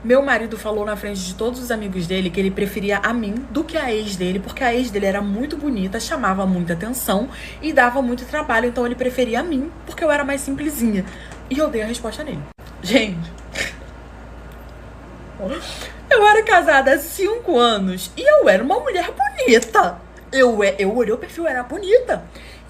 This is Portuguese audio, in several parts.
Meu marido falou na frente de todos os amigos dele que ele preferia a mim do que a ex dele, porque a ex dele era muito bonita, chamava muita atenção e dava muito trabalho, então ele preferia a mim, porque eu era mais simplesinha. E eu dei a resposta nele. Gente, eu era casada há 5 anos e eu era uma mulher bonita. Eu olhei o perfil, eu era bonita.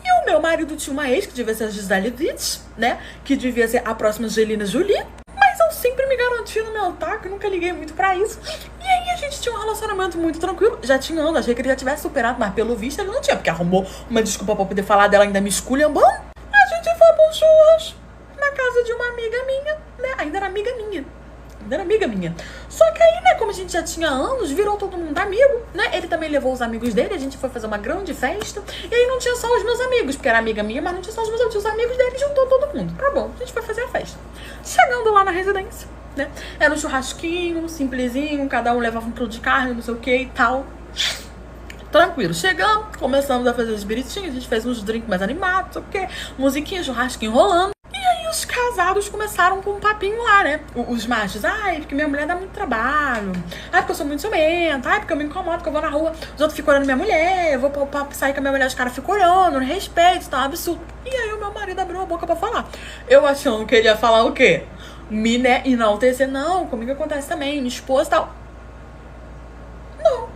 E o meu marido tinha uma ex que devia ser a Gisele Bündchen, né? Que devia ser a próxima Angelina Jolie. Mas eu sempre me garanti no meu taco, nunca liguei muito pra isso. E aí a gente tinha um relacionamento muito tranquilo. Já tinha anos, achei que ele já tivesse superado, mas pelo visto ele não tinha, porque arrumou uma desculpa pra poder falar dela, ainda me esculhambando. A gente foi pra um churras na casa de uma amiga minha, né? Ainda era amiga minha. Só que aí, né, como a gente já tinha anos, virou todo mundo amigo, né? Ele também levou os amigos dele, a gente foi fazer uma grande festa. E aí não tinha só os meus amigos, porque era amiga minha, mas não tinha só os meus amigos, tinha os amigos dele, juntou todo mundo. Tá bom, a gente foi fazer a festa. Chegando lá na residência, né? Era um churrasquinho, simplesinho, cada um levava um quilo de carne, não sei o que e tal. Tranquilo, chegamos, começamos a fazer os biritinhos, a gente fez uns drinks mais animados, não sei o que, musiquinha, churrasquinho rolando. Os casados começaram com um papinho lá, né? Os machos, ai, porque minha mulher dá muito trabalho, ai, porque eu sou muito ciumenta, ai, porque eu me incomodo, porque eu vou na rua, os outros ficam olhando minha mulher, eu vou sair com a minha mulher, os caras ficam olhando, não respeito, tá um absurdo. E aí o meu marido abriu a boca pra falar. Eu achando que ele ia falar o quê? Me, né, enaltecer, não, comigo acontece também, minha esposa e tal. Não.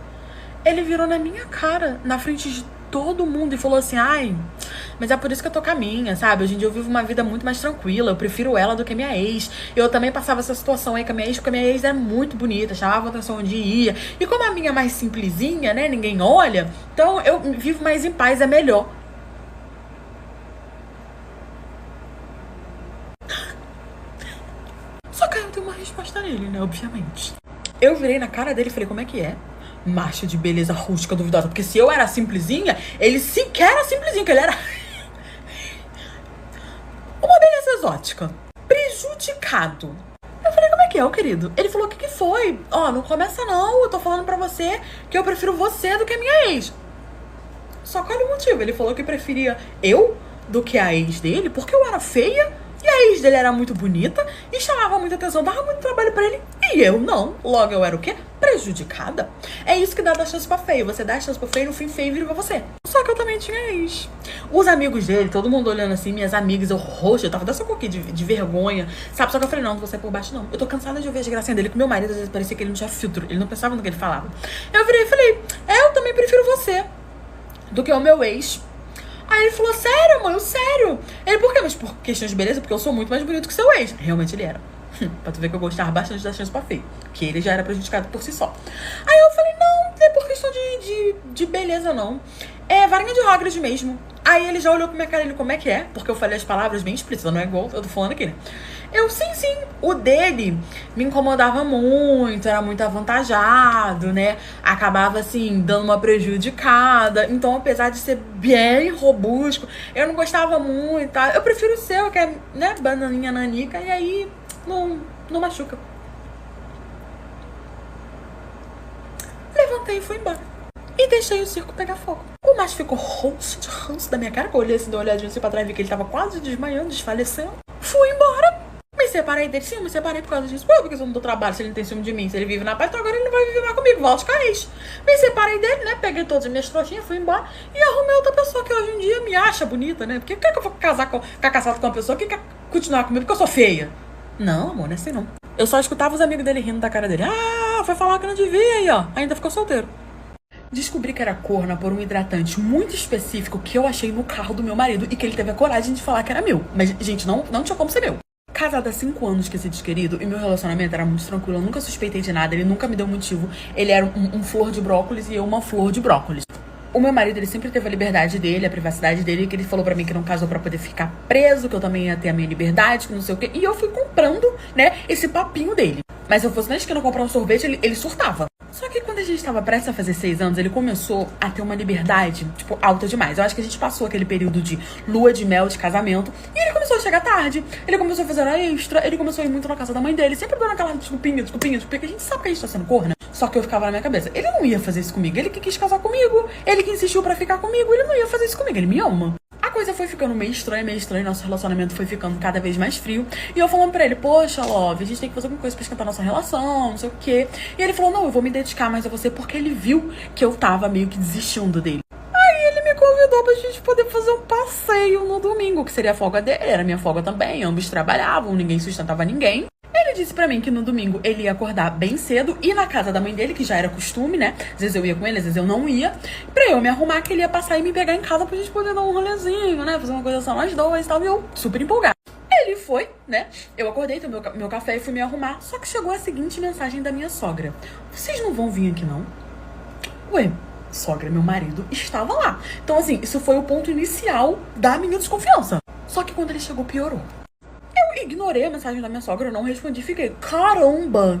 Ele virou na minha cara, na frente de todo mundo e falou assim, ai, mas é por isso que eu tô com a minha, sabe? Hoje em dia eu vivo uma vida muito mais tranquila, eu prefiro ela do que a minha ex. Eu também passava essa situação aí com a minha ex, porque a minha ex é muito bonita, chamava atenção onde ia. E como a minha é mais simplesinha, né, ninguém olha, então eu vivo mais em paz, é melhor. Só que aí eu dei uma resposta nele, né, obviamente. Eu virei na cara dele e falei, como é que é? Macho de beleza rústica duvidosa. Porque se eu era simplesinha, ele sequer era simplesinho, que ele era uma beleza exótica. Prejudicado. Eu falei, como é que é, ô querido? Ele falou, o que foi? Ó, não começa não, eu tô falando pra você que eu prefiro você do que a minha ex. Só que olha o motivo, ele falou que preferia eu do que a ex dele, porque eu era feia e a ex dele era muito bonita e chamava muita atenção, dava muito trabalho pra ele e eu não. Logo eu era o quê? Prejudicada. É isso que dá da chance pra feio. Você dá a chance pra feio, no fim feio vira pra você. Só que eu também tinha ex. Os amigos dele, todo mundo olhando assim, minhas amigas, eu roxa, eu tava dessa cor aqui de vergonha, sabe? Só que eu falei, não vou sair por baixo não. Eu tô cansada de ouvir as gracinhas dele, que meu marido às vezes parecia que ele não tinha filtro, ele não pensava no que ele falava. Eu virei e falei, eu também prefiro você do que o meu ex. Aí ele falou, sério, mãe, sério? Ele, por quê? Mas por questões de beleza, porque eu sou muito mais bonito que seu ex. Realmente ele era. Pra tu ver que eu gostava bastante da chance pra feio. Que ele já era prejudicado por si só. Aí eu falei, não é por questão de beleza, não. É varinha de Hagrid mesmo. Aí ele já olhou pra minha cara, ele, como é que é? Porque eu falei as palavras bem explícitas, não é igual eu tô falando aqui, né? Eu, sim. O dele me incomodava muito, era muito avantajado, né? Acabava, assim, dando uma prejudicada. Então, apesar de ser bem robusto, eu não gostava muito, tá? Eu prefiro o seu, que é, né, bananinha nanica, e aí não machuca. Levantei e fui embora. E deixei o circo pegar fogo. O macho ficou roxo de ranço da minha cara, que eu olhei assim, dei uma olhadinha assim pra trás e vi que ele tava quase desmaiando, desfalecendo. Fui embora. Me separei dele. Sim, me separei por causa disso. Pô, porque se eu não dou trabalho, se ele não tem ciúme de mim, se ele vive na paz, então agora ele não vai viver mais comigo. Volte com a ex. Me separei dele, né? Peguei todas as minhas trouxinhas, fui embora e arrumei outra pessoa que hoje em dia me acha bonita, né? Porque quer que eu vou ficar casado com uma pessoa que quer continuar comigo porque eu sou feia? Não, amor, não é assim não. Eu só escutava os amigos dele rindo da cara dele. Ah, foi falar que não devia aí, ó. Ainda ficou solteiro. Descobri que era corna por um hidratante muito específico que eu achei no carro do meu marido e que ele teve a coragem de falar que era meu. Mas, gente, não tinha como ser meu. Casada há 5 anos com esse desquerido e meu relacionamento era muito tranquilo, eu nunca suspeitei de nada, ele nunca me deu motivo. Ele era um flor de brócolis e eu uma flor de brócolis. O meu marido, ele sempre teve a liberdade dele, a privacidade dele, que ele falou pra mim que não casou pra poder ficar preso, que eu também ia ter a minha liberdade, que não sei o quê. E eu fui comprando, né, esse papinho dele. Mas se eu fosse na esquina comprar um sorvete, ele surtava. Só que quando a gente tava prestes a fazer 6 anos, ele começou a ter uma liberdade, tipo, alta demais. Eu acho que a gente passou aquele período de lua de mel, de casamento, e ele começou a chegar tarde. Ele começou a fazer hora extra, ele começou a ir muito na casa da mãe dele, sempre dando aquela desculpinha, porque a gente sabe que a gente tá sendo corna. Só que eu ficava na minha cabeça, ele não ia fazer isso comigo, ele que quis casar comigo, ele que insistiu pra ficar comigo, ele não ia fazer isso comigo, ele me ama. A coisa foi ficando meio estranha, nosso relacionamento foi ficando cada vez mais frio. E eu falando pra ele, poxa, Love, a gente tem que fazer alguma coisa pra esquentar nossa relação, não sei o quê. E ele falou, não, eu vou me dedicar mais a você, porque ele viu que eu tava meio que desistindo dele. Aí ele me convidou pra gente poder fazer um passeio no domingo, que seria a folga dele, era minha folga também, ambos trabalhavam, ninguém sustentava ninguém. Ele disse pra mim que no domingo ele ia acordar bem cedo, ir na casa da mãe dele, que já era costume, né? Às vezes eu ia com ele, às vezes eu não ia. Pra eu me arrumar, que ele ia passar e me pegar em casa pra gente poder dar um rolezinho, né? Fazer uma coisa só nós dois e tal. E eu super empolgada. Ele foi, né? Eu acordei, tomei meu café e fui me arrumar. Só que chegou a seguinte mensagem da minha sogra. Vocês não vão vir aqui, não? Ué, sogra, meu marido estava lá. Então, assim, isso foi o ponto inicial da minha desconfiança. Só que quando ele chegou, piorou. Eu ignorei a mensagem da minha sogra, eu não respondi, fiquei, caramba,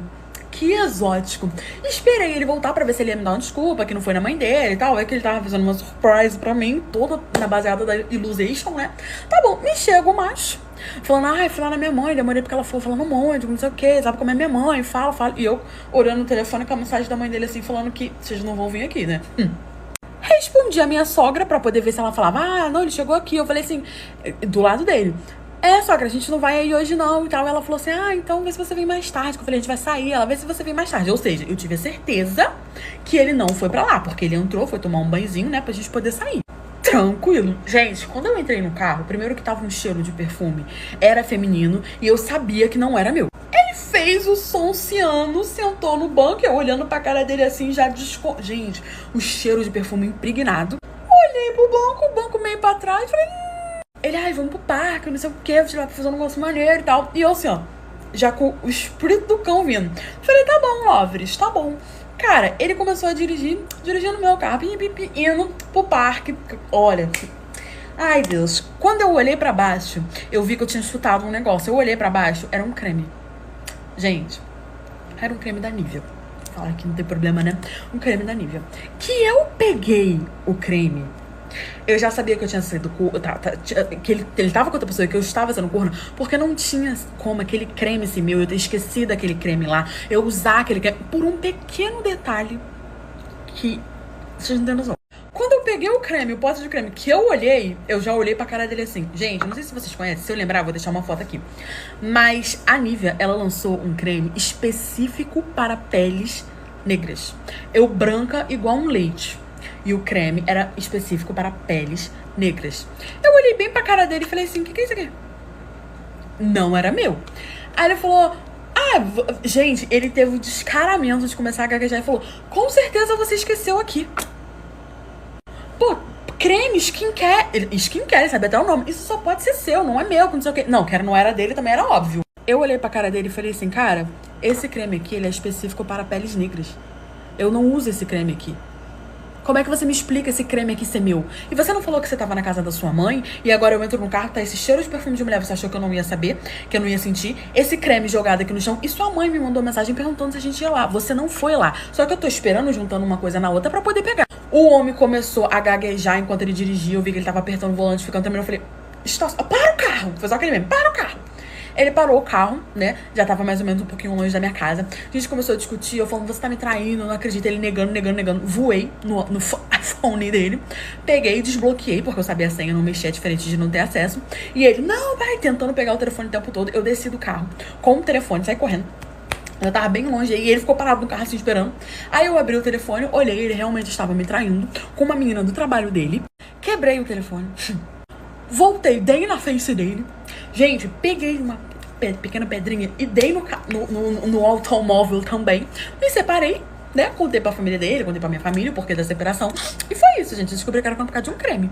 que exótico. Esperei ele voltar pra ver se ele ia me dar uma desculpa, que não foi na mãe dele e tal. É que ele tava fazendo uma surprise pra mim, toda na baseada da Illusion, né? Tá bom, me chega o macho, falando, ai, fui lá na minha mãe, demorei porque ela foi falando um monte, não sei o que, sabe como é minha mãe, fala. E eu olhando no telefone com a mensagem da mãe dele assim, falando que vocês não vão vir aqui, né? Respondi a minha sogra pra poder ver se ela falava, ah, não, ele chegou aqui. Eu falei assim, do lado dele. Sogra, a gente não vai aí hoje não e tal. Ela falou assim, ah, então vê se você vem mais tarde. Eu falei, a gente vai sair. Ela, vê se você vem mais tarde. Ou seja, eu tive a certeza que ele não foi pra lá, porque ele entrou, foi tomar um banhozinho, né, pra gente poder sair. Tranquilo. Gente, quando eu entrei no carro, primeiro que tava um cheiro de perfume, era feminino, e eu sabia que não era meu. Ele fez o som ciano, sentou no banco, eu olhando pra cara dele assim, já Gente, o cheiro de perfume impregnado. Olhei pro banco, o banco meio pra trás, falei, ele, ai, vamos pro parque, não sei o que, vou te levar pra fazer um negócio maneiro e tal. E eu assim, ó, já com o espírito do cão vindo. Falei, tá bom, Lovres, tá bom. Cara, ele começou a dirigindo meu carro, indo pro parque. Olha, ai, Deus. Quando eu olhei pra baixo, eu vi que eu tinha chutado um negócio. Eu olhei pra baixo, era um creme. Gente, era um creme da Nivea. Fala que não tem problema, né? Um creme da Nivea. Que eu peguei o creme. Eu já sabia que eu tinha sido que ele tava com outra pessoa, que eu estava sendo corno, porque não tinha como aquele creme esse meu, eu ter esquecido aquele creme lá, eu usar aquele creme, por um pequeno detalhe que vocês não têm noção. Quando eu peguei o creme, o pote de creme, que eu olhei, eu já olhei pra cara dele assim. Gente, não sei se vocês conhecem, se eu lembrar, vou deixar uma foto aqui. Mas a Nivea, ela lançou um creme específico para peles negras. Eu branca igual um leite. E o creme era específico para peles negras. Eu olhei bem pra cara dele e falei assim, o que é isso aqui? Não era meu. Aí ele falou, gente, ele teve o descaramento de começar a gaguejar e falou, com certeza você esqueceu aqui. Pô, creme, skincare, sabe até o nome. Isso só pode ser seu, não é meu, não sei o quê. Não, que não era dele, também era óbvio. Eu olhei pra cara dele e falei assim, cara, esse creme aqui, ele é específico para peles negras. Eu não uso esse creme aqui. Como é que você me explica esse creme aqui ser meu? E você não falou que você tava na casa da sua mãe e agora eu entro no carro, tá esse cheiro de perfume de mulher, você achou que eu não ia saber, que eu não ia sentir? Esse creme jogado aqui no chão e sua mãe me mandou mensagem perguntando se a gente ia lá. Você não foi lá. Só que eu tô esperando, juntando uma coisa na outra pra poder pegar. O homem começou a gaguejar enquanto ele dirigia, eu vi que ele tava apertando o volante, ficando tremendo, eu falei, para o carro! Foi só aquele mesmo, para o carro! Ele parou o carro, né? Já tava mais ou menos um pouquinho longe da minha casa. A gente começou a discutir, eu falando, você tá me traindo, eu não acredito. Ele negando. Voei no iPhone dele. Peguei, desbloqueei, porque eu sabia a senha, não mexia, diferente de não ter acesso. E ele, não, vai, tentando pegar o telefone o tempo todo. Eu desci do carro com o telefone, saí correndo. Eu tava bem longe aí, e ele ficou parado no carro assim, esperando. Aí eu abri o telefone, olhei, ele realmente estava me traindo com uma menina do trabalho dele. Quebrei o telefone. Voltei, dei na face dele. Gente, peguei uma pequena pedrinha e dei no automóvel também. Me separei, né? Contei pra família dele, contei pra minha família, o porquê da separação. E foi isso, gente. Descobri que era por causa de um creme.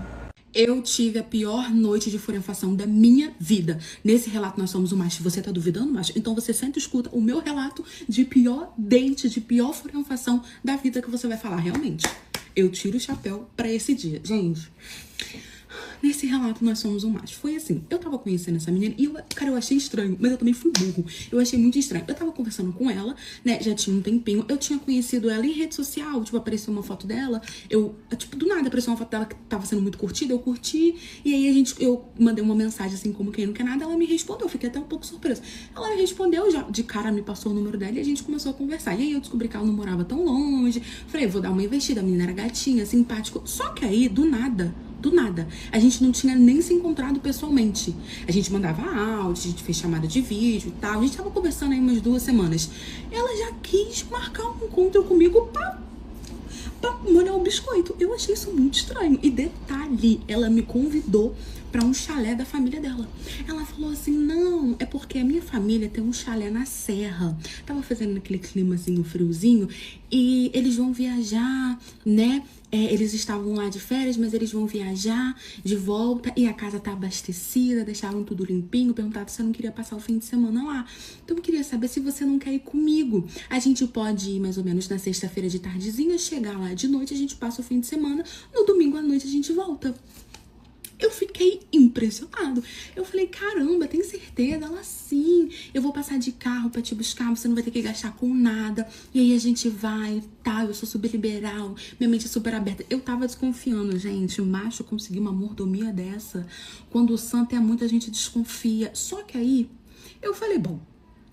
Eu tive a pior noite de furiafação da minha vida. Nesse relato nós somos o macho. Você tá duvidando, macho? Então você sempre escuta o meu relato de pior date, de pior furiafação da vida que você vai falar. Realmente, eu tiro o chapéu pra esse dia. Gente, nesse relato nós somos um macho. Foi assim, eu tava conhecendo essa menina e eu achei estranho, mas eu também fui burro. Eu achei muito estranho. Eu tava conversando com ela, né, já tinha um tempinho. Eu tinha conhecido ela em rede social, tipo, apareceu uma foto dela. Tipo, do nada apareceu uma foto dela que tava sendo muito curtida, eu curti. E aí eu mandei uma mensagem assim, como quem não quer nada, ela me respondeu. Eu fiquei até um pouco surpresa. Ela me respondeu, já de cara me passou o número dela e a gente começou a conversar. E aí eu descobri que ela não morava tão longe. Falei, vou dar uma investida, a menina era gatinha, simpática. Só que aí, do nada, Do nada. A gente não tinha nem se encontrado pessoalmente. A gente mandava áudio, a gente fez chamada de vídeo e tal. A gente tava conversando aí umas 2 semanas. Ela já quis marcar um encontro comigo pra molhar o biscoito. Eu achei isso muito estranho. E detalhe, ela me convidou pra um chalé da família dela. Ela falou assim, não, é porque a minha família tem um chalé na serra. Tava fazendo aquele climazinho friozinho e eles vão viajar, né? Eles estavam lá de férias, mas eles vão viajar de volta e a casa tá abastecida, deixaram tudo limpinho, perguntaram se você não queria passar o fim de semana lá. Então eu queria saber se você não quer ir comigo. A gente pode ir mais ou menos na sexta-feira de tardezinha, chegar lá de noite, a gente passa o fim de semana, no domingo à noite a gente volta. Eu fiquei impressionado. Eu falei, caramba, tem certeza? Ela, sim, eu vou passar de carro pra te buscar, você não vai ter que gastar com nada. E aí a gente vai, tá? Eu sou super liberal, minha mente é super aberta. Eu tava desconfiando, gente. O macho conseguiu uma mordomia dessa. Quando o santo é muito, a gente desconfia. Só que aí, eu falei, bom,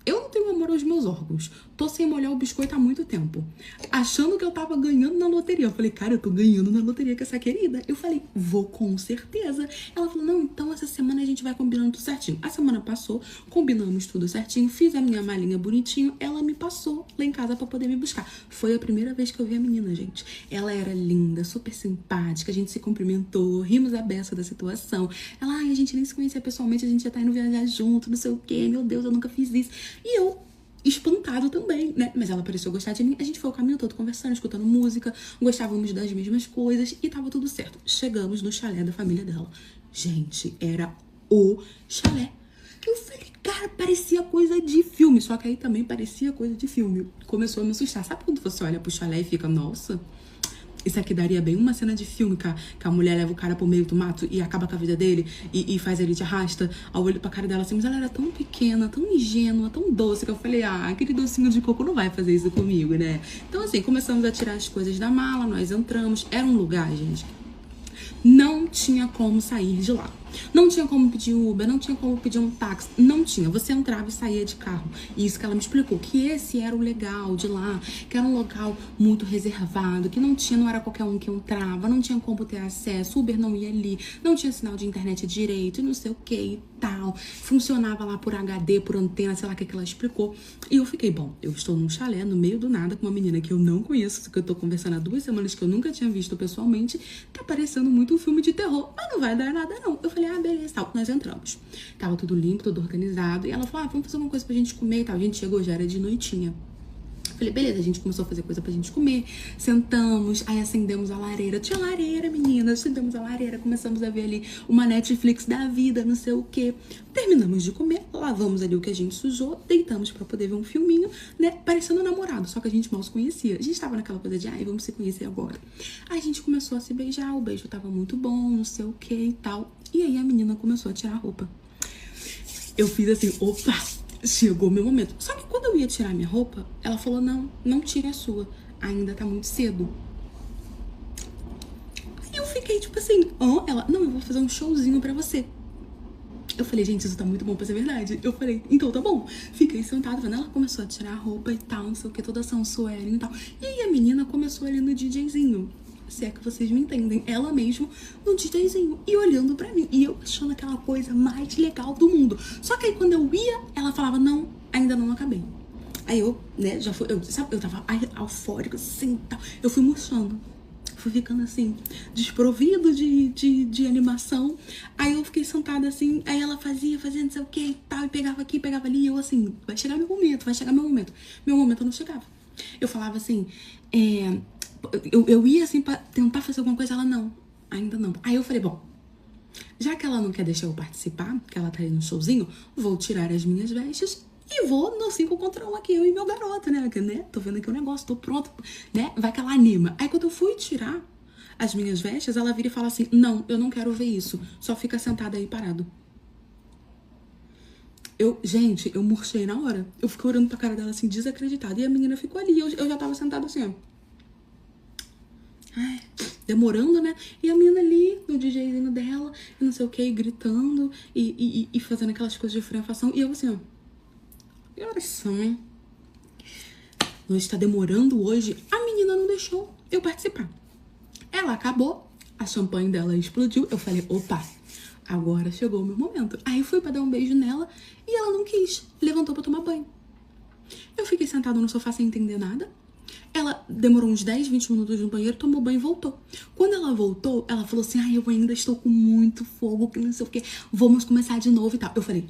eu não tenho amor aos meus órgãos. Tô sem molhar o biscoito há muito tempo. Achando que eu tava ganhando na loteria. Eu falei, cara, eu tô ganhando na loteria com essa querida. Eu falei, vou com certeza. Ela falou, não, então essa semana a gente vai combinando tudo certinho. A semana passou, combinamos tudo certinho. Fiz a minha malinha bonitinho. Ela me passou lá em casa pra poder me buscar. Foi a primeira vez que eu vi a menina, gente. Ela era linda, super simpática. A gente se cumprimentou, rimos a beça da situação. Ela, ai, a gente nem se conhecia pessoalmente. A gente já tá indo viajar junto, não sei o quê. Meu Deus, eu nunca fiz isso. E eu, espantado também, né? Mas ela pareceu gostar de mim. A gente foi o caminho todo conversando, escutando música, gostávamos das mesmas coisas e tava tudo certo. Chegamos no chalé da família dela. Gente, era o chalé. Eu falei, cara, parecia coisa de filme. Só que aí também parecia coisa de filme. Começou a me assustar. Sabe quando você olha pro chalé e fica, nossa, isso aqui daria bem uma cena de filme, que a mulher leva o cara pro meio do mato e acaba com a vida dele e faz ele de arrasta. Ao olho pra cara dela assim, mas ela era tão pequena, tão ingênua, tão doce, que eu falei, ah, aquele docinho de coco não vai fazer isso comigo, né? Então assim, começamos a tirar as coisas da mala, nós entramos. Era um lugar, gente, não tinha como sair de lá. Não tinha como pedir Uber, não tinha como pedir um táxi, não tinha. Você entrava e saía de carro. E isso que ela me explicou, que esse era o legal de lá, que era um local muito reservado, que não era qualquer um que entrava, não tinha como ter acesso, Uber não ia ali, não tinha sinal de internet direito, e não sei o que e tal. Funcionava lá por HD, por antena, sei lá o que ela explicou. E eu fiquei, bom, eu estou num chalé, no meio do nada, com uma menina que eu não conheço, que eu tô conversando há 2 semanas, que eu nunca tinha visto pessoalmente, tá parecendo muito um filme de terror, mas não vai dar nada não. Eu falei, ah, beleza, tal. Nós entramos. Tava tudo limpo, tudo organizado. E ela falou, ah, vamos fazer uma coisa pra gente comer e tal. A gente chegou, já era de noitinha. Falei, beleza, a gente começou a fazer coisa pra gente comer. Sentamos, aí acendemos a lareira. Tinha lareira, meninas. Acendemos a lareira, começamos a ver ali uma Netflix da vida, não sei o quê. Terminamos de comer, lavamos ali o que a gente sujou, deitamos pra poder ver um filminho, né? Parecendo um namorado, só que a gente mal se conhecia. A gente tava naquela coisa de, ai, vamos se conhecer agora. Aí a gente começou a se beijar, o beijo tava muito bom, não sei o que e tal. E aí a menina começou a tirar a roupa. Eu fiz assim, opa, chegou o meu momento. Só que quando eu ia tirar minha roupa, ela falou, não, não tire a sua, ainda tá muito cedo. Aí eu fiquei tipo assim, ela, não, eu vou fazer um showzinho pra você. Eu falei, gente, isso tá muito bom pra ser verdade. Eu falei, então tá bom. Fiquei sentada, vendo, ela começou a tirar a roupa e tal, não sei o que, toda sensuela e tal. E aí a menina começou ali no DJzinho. Se é que vocês me entendem, ela mesmo no DJzinho e olhando pra mim, e eu achando aquela coisa mais legal do mundo. Só que aí quando eu ia, ela falava, não, ainda não acabei. Aí eu, né, já fui, eu tava eufórica, assim, tal. Eu fui murchando, fui ficando assim, desprovido de animação. Aí eu fiquei sentada assim, aí ela fazia não sei o que e tal, e pegava aqui, pegava ali, e eu assim, vai chegar meu momento, vai chegar meu momento. Meu momento não chegava. Eu falava assim, eu ia assim pra tentar fazer alguma coisa, ela não, ainda não. Aí eu falei, bom, já que ela não quer deixar eu participar, que ela tá aí no showzinho, vou tirar as minhas vestes e vou no 5 contra 1 aqui, eu e meu garoto, né? Tô vendo aqui o negócio, tô pronto, né? Vai que ela anima. Aí quando eu fui tirar as minhas vestes, ela vira e fala assim, não, eu não quero ver isso, só fica sentada aí parado. Gente, eu murchei na hora. Eu fiquei olhando pra cara dela assim, desacreditada. E a menina ficou ali, eu já tava sentada assim, ó. Ai, demorando, né? E a menina ali, no DJzinho dela, e não sei o que, gritando e fazendo aquelas coisas de franfação. E eu assim, ó. Que horas são, hein? Nós está demorando hoje. A menina não deixou eu participar. Ela acabou A champanhe dela explodiu. Eu falei, opa, agora chegou o meu momento. Aí fui pra dar um beijo nela e ela não quis. Levantou pra tomar banho. Eu fiquei sentada no sofá sem entender nada. Ela demorou uns 10, 20 minutos no banheiro, tomou banho e voltou. Quando ela voltou, ela falou assim, ai, eu ainda estou com muito fogo, que não sei o quê, vamos começar de novo e tal. Eu falei,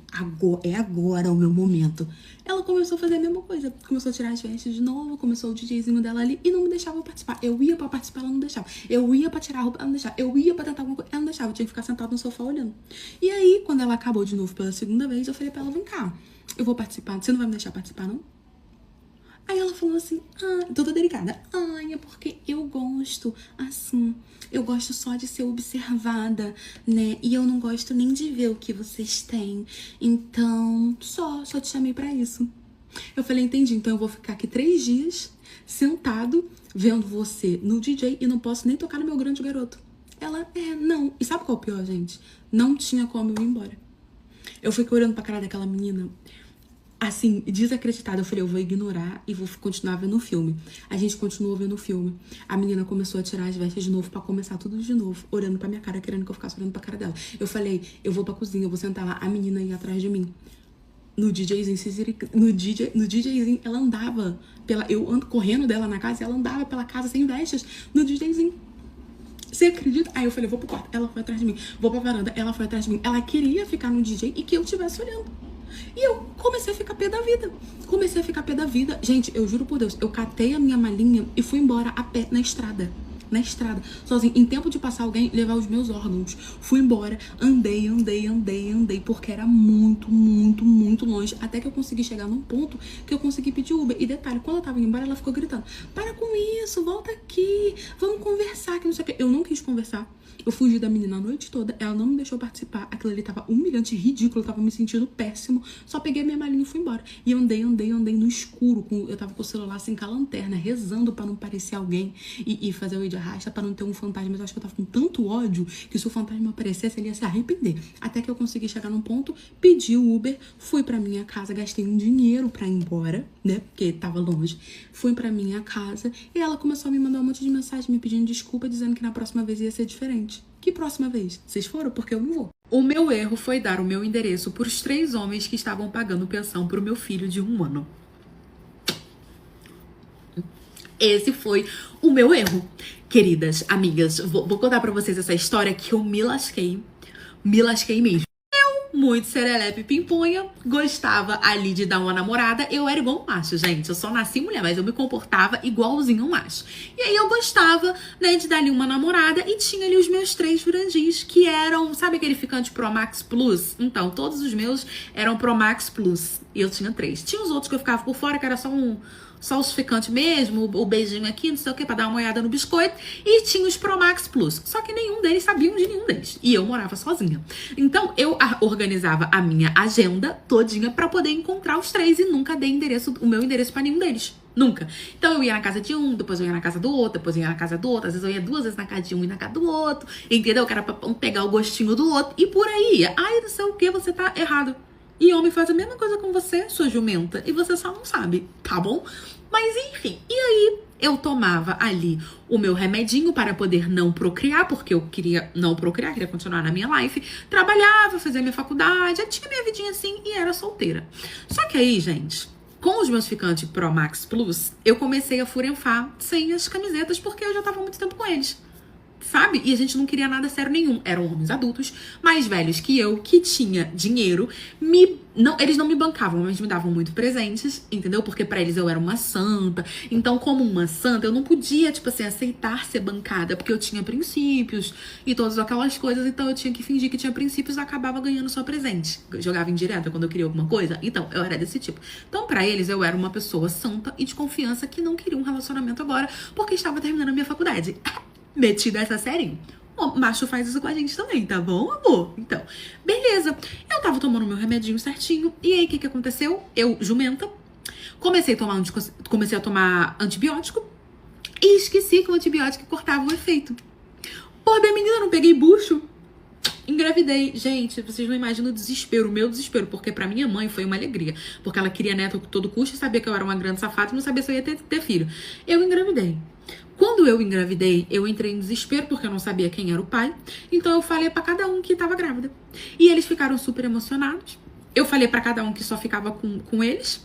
é agora o meu momento. Ela começou a fazer a mesma coisa, começou a tirar as vestes de novo, começou o DJzinho dela ali e não me deixava participar. Eu ia pra participar, ela não deixava. Eu ia pra tirar a roupa, ela não deixava. Eu ia pra tentar alguma coisa, ela não deixava. Eu tinha que ficar sentada no sofá olhando. E aí, quando ela acabou de novo pela segunda vez, eu falei pra ela, vem cá, eu vou participar, você não vai me deixar participar, não? Aí ela falou assim, toda delicada, é porque eu gosto, assim, eu gosto só de ser observada, né, e eu não gosto nem de ver o que vocês têm, então, só te chamei pra isso. Eu falei, entendi, então eu vou ficar aqui 3 dias, sentado, vendo você no DJ e não posso nem tocar no meu grande garoto. Ela, não, e sabe qual é o pior, gente? Não tinha como eu ir embora. Eu fiquei olhando pra cara daquela menina, assim, desacreditada. Eu falei, eu vou ignorar e vou continuar vendo o filme. A gente continuou vendo o filme. A menina começou a tirar as vestes de novo pra começar tudo de novo, olhando pra minha cara, querendo que eu ficasse olhando pra cara dela. Eu falei, eu vou pra cozinha, eu vou sentar lá. A menina ia atrás de mim. No DJzinho, ela andava eu ando correndo dela na casa e ela andava pela casa sem vestes. No DJzinho. Você acredita? Aí eu falei, vou pro quarto. Ela foi atrás de mim. Vou pra varanda. Ela foi atrás de mim. Ela queria ficar no DJ e que eu estivesse olhando. E eu comecei a ficar pé da vida. Gente, eu juro por Deus, eu catei a minha malinha e fui embora a pé na estrada. Sozinho, em tempo de passar alguém, levar os meus órgãos. Fui embora, andei, porque era muito, muito, muito longe. Até que eu consegui chegar num ponto que eu consegui pedir Uber. E detalhe, quando eu tava indo embora, ela ficou gritando, para com isso, volta aqui, vamos conversar, que não sei o que. Eu não quis conversar. Eu fugi da menina a noite toda, ela não me deixou participar. Aquilo ali tava humilhante, ridículo, eu tava me sentindo péssimo. Só peguei minha malinha e fui embora. E eu andei no escuro, eu tava com o celular assim com a lanterna, rezando pra não parecer alguém e fazer o vídeo arrasta pra não ter um fantasma. Mas eu acho que eu tava com tanto ódio que se o fantasma aparecesse, ele ia se arrepender. Até que eu consegui chegar num ponto, pedi o Uber, fui pra minha casa, gastei um dinheiro pra ir embora, né? Porque tava longe. Fui pra minha casa e ela começou a me mandar um monte de mensagem me pedindo desculpa, dizendo que na próxima vez ia ser diferente. Que próxima vez? Vocês foram? Porque eu não vou. O meu erro foi dar o meu endereço pros 3 homens que estavam pagando pensão pro meu filho de 1 ano. Esse foi o meu erro. Queridas, amigas, vou contar pra vocês essa história que eu me lasquei mesmo. Muito serelepe pimponha, gostava ali de dar uma namorada. Eu era igual um macho, gente. Eu só nasci mulher, mas eu me comportava igualzinho um macho. E aí eu gostava, né, de dar ali uma namorada e tinha ali os meus 3 Jurandis, que eram, sabe aquele ficante Pro Max Plus? Então, todos os meus eram Pro Max Plus. E eu tinha 3. Tinha os outros que eu ficava por fora, que era só os ficantes mesmo, o beijinho aqui, não sei o que, pra dar uma olhada no biscoito. E tinha os Pro Max Plus. Só que nenhum deles sabiam de nenhum deles. E eu morava sozinha. Então, eu organizava a minha agenda todinha pra poder encontrar os 3 e nunca dei o meu endereço pra nenhum deles. Nunca. Então, eu ia na casa de um, depois eu ia na casa do outro, depois eu ia na casa do outro. Às vezes eu ia 2 vezes na casa de um e na casa do outro. Entendeu? Que era pra pegar o gostinho do outro. E por aí ia. Ai, não sei o que, você tá errado. E homem faz a mesma coisa com você, sua jumenta, e você só não sabe, tá bom? Mas enfim, e aí eu tomava ali o meu remedinho para poder não procriar, porque eu queria não procriar, queria continuar na minha life, trabalhava, fazia minha faculdade, eu tinha minha vidinha assim e era solteira. Só que aí, gente, com os meus ficantes Pro Max Plus, eu comecei a furenfar sem as camisetas, porque eu já tava há muito tempo com eles. Sabe? E a gente não queria nada sério nenhum. Eram homens adultos, mais velhos que eu, que tinha dinheiro. Eles não me bancavam, mas me davam muito presentes, entendeu? Porque pra eles eu era uma santa. Então, como uma santa, eu não podia, tipo assim, aceitar ser bancada, porque eu tinha princípios e todas aquelas coisas. Então, eu tinha que fingir que tinha princípios e acabava ganhando só presente. Eu jogava indireta quando eu queria alguma coisa. Então, eu era desse tipo. Então, pra eles, eu era uma pessoa santa e de confiança que não queria um relacionamento agora, porque estava terminando a minha faculdade. Metida essa série. O macho faz isso com a gente também, tá bom, amor? Então, beleza. Eu tava tomando meu remedinho certinho. E aí, o que aconteceu? Eu, jumenta, comecei a tomar antibiótico. E esqueci que o antibiótico cortava o efeito. Pô, bem menina, não peguei bucho. Engravidei. Gente, vocês não imaginam o desespero, o meu desespero, porque pra minha mãe foi uma alegria, porque ela queria neto a todo custo e sabia que eu era uma grande safada e não sabia se eu ia ter filho. Eu engravidei. Quando eu engravidei, eu entrei em desespero porque eu não sabia quem era o pai. Então eu falei pra cada um que tava grávida. E eles ficaram super emocionados. Eu falei pra cada um que só ficava com eles.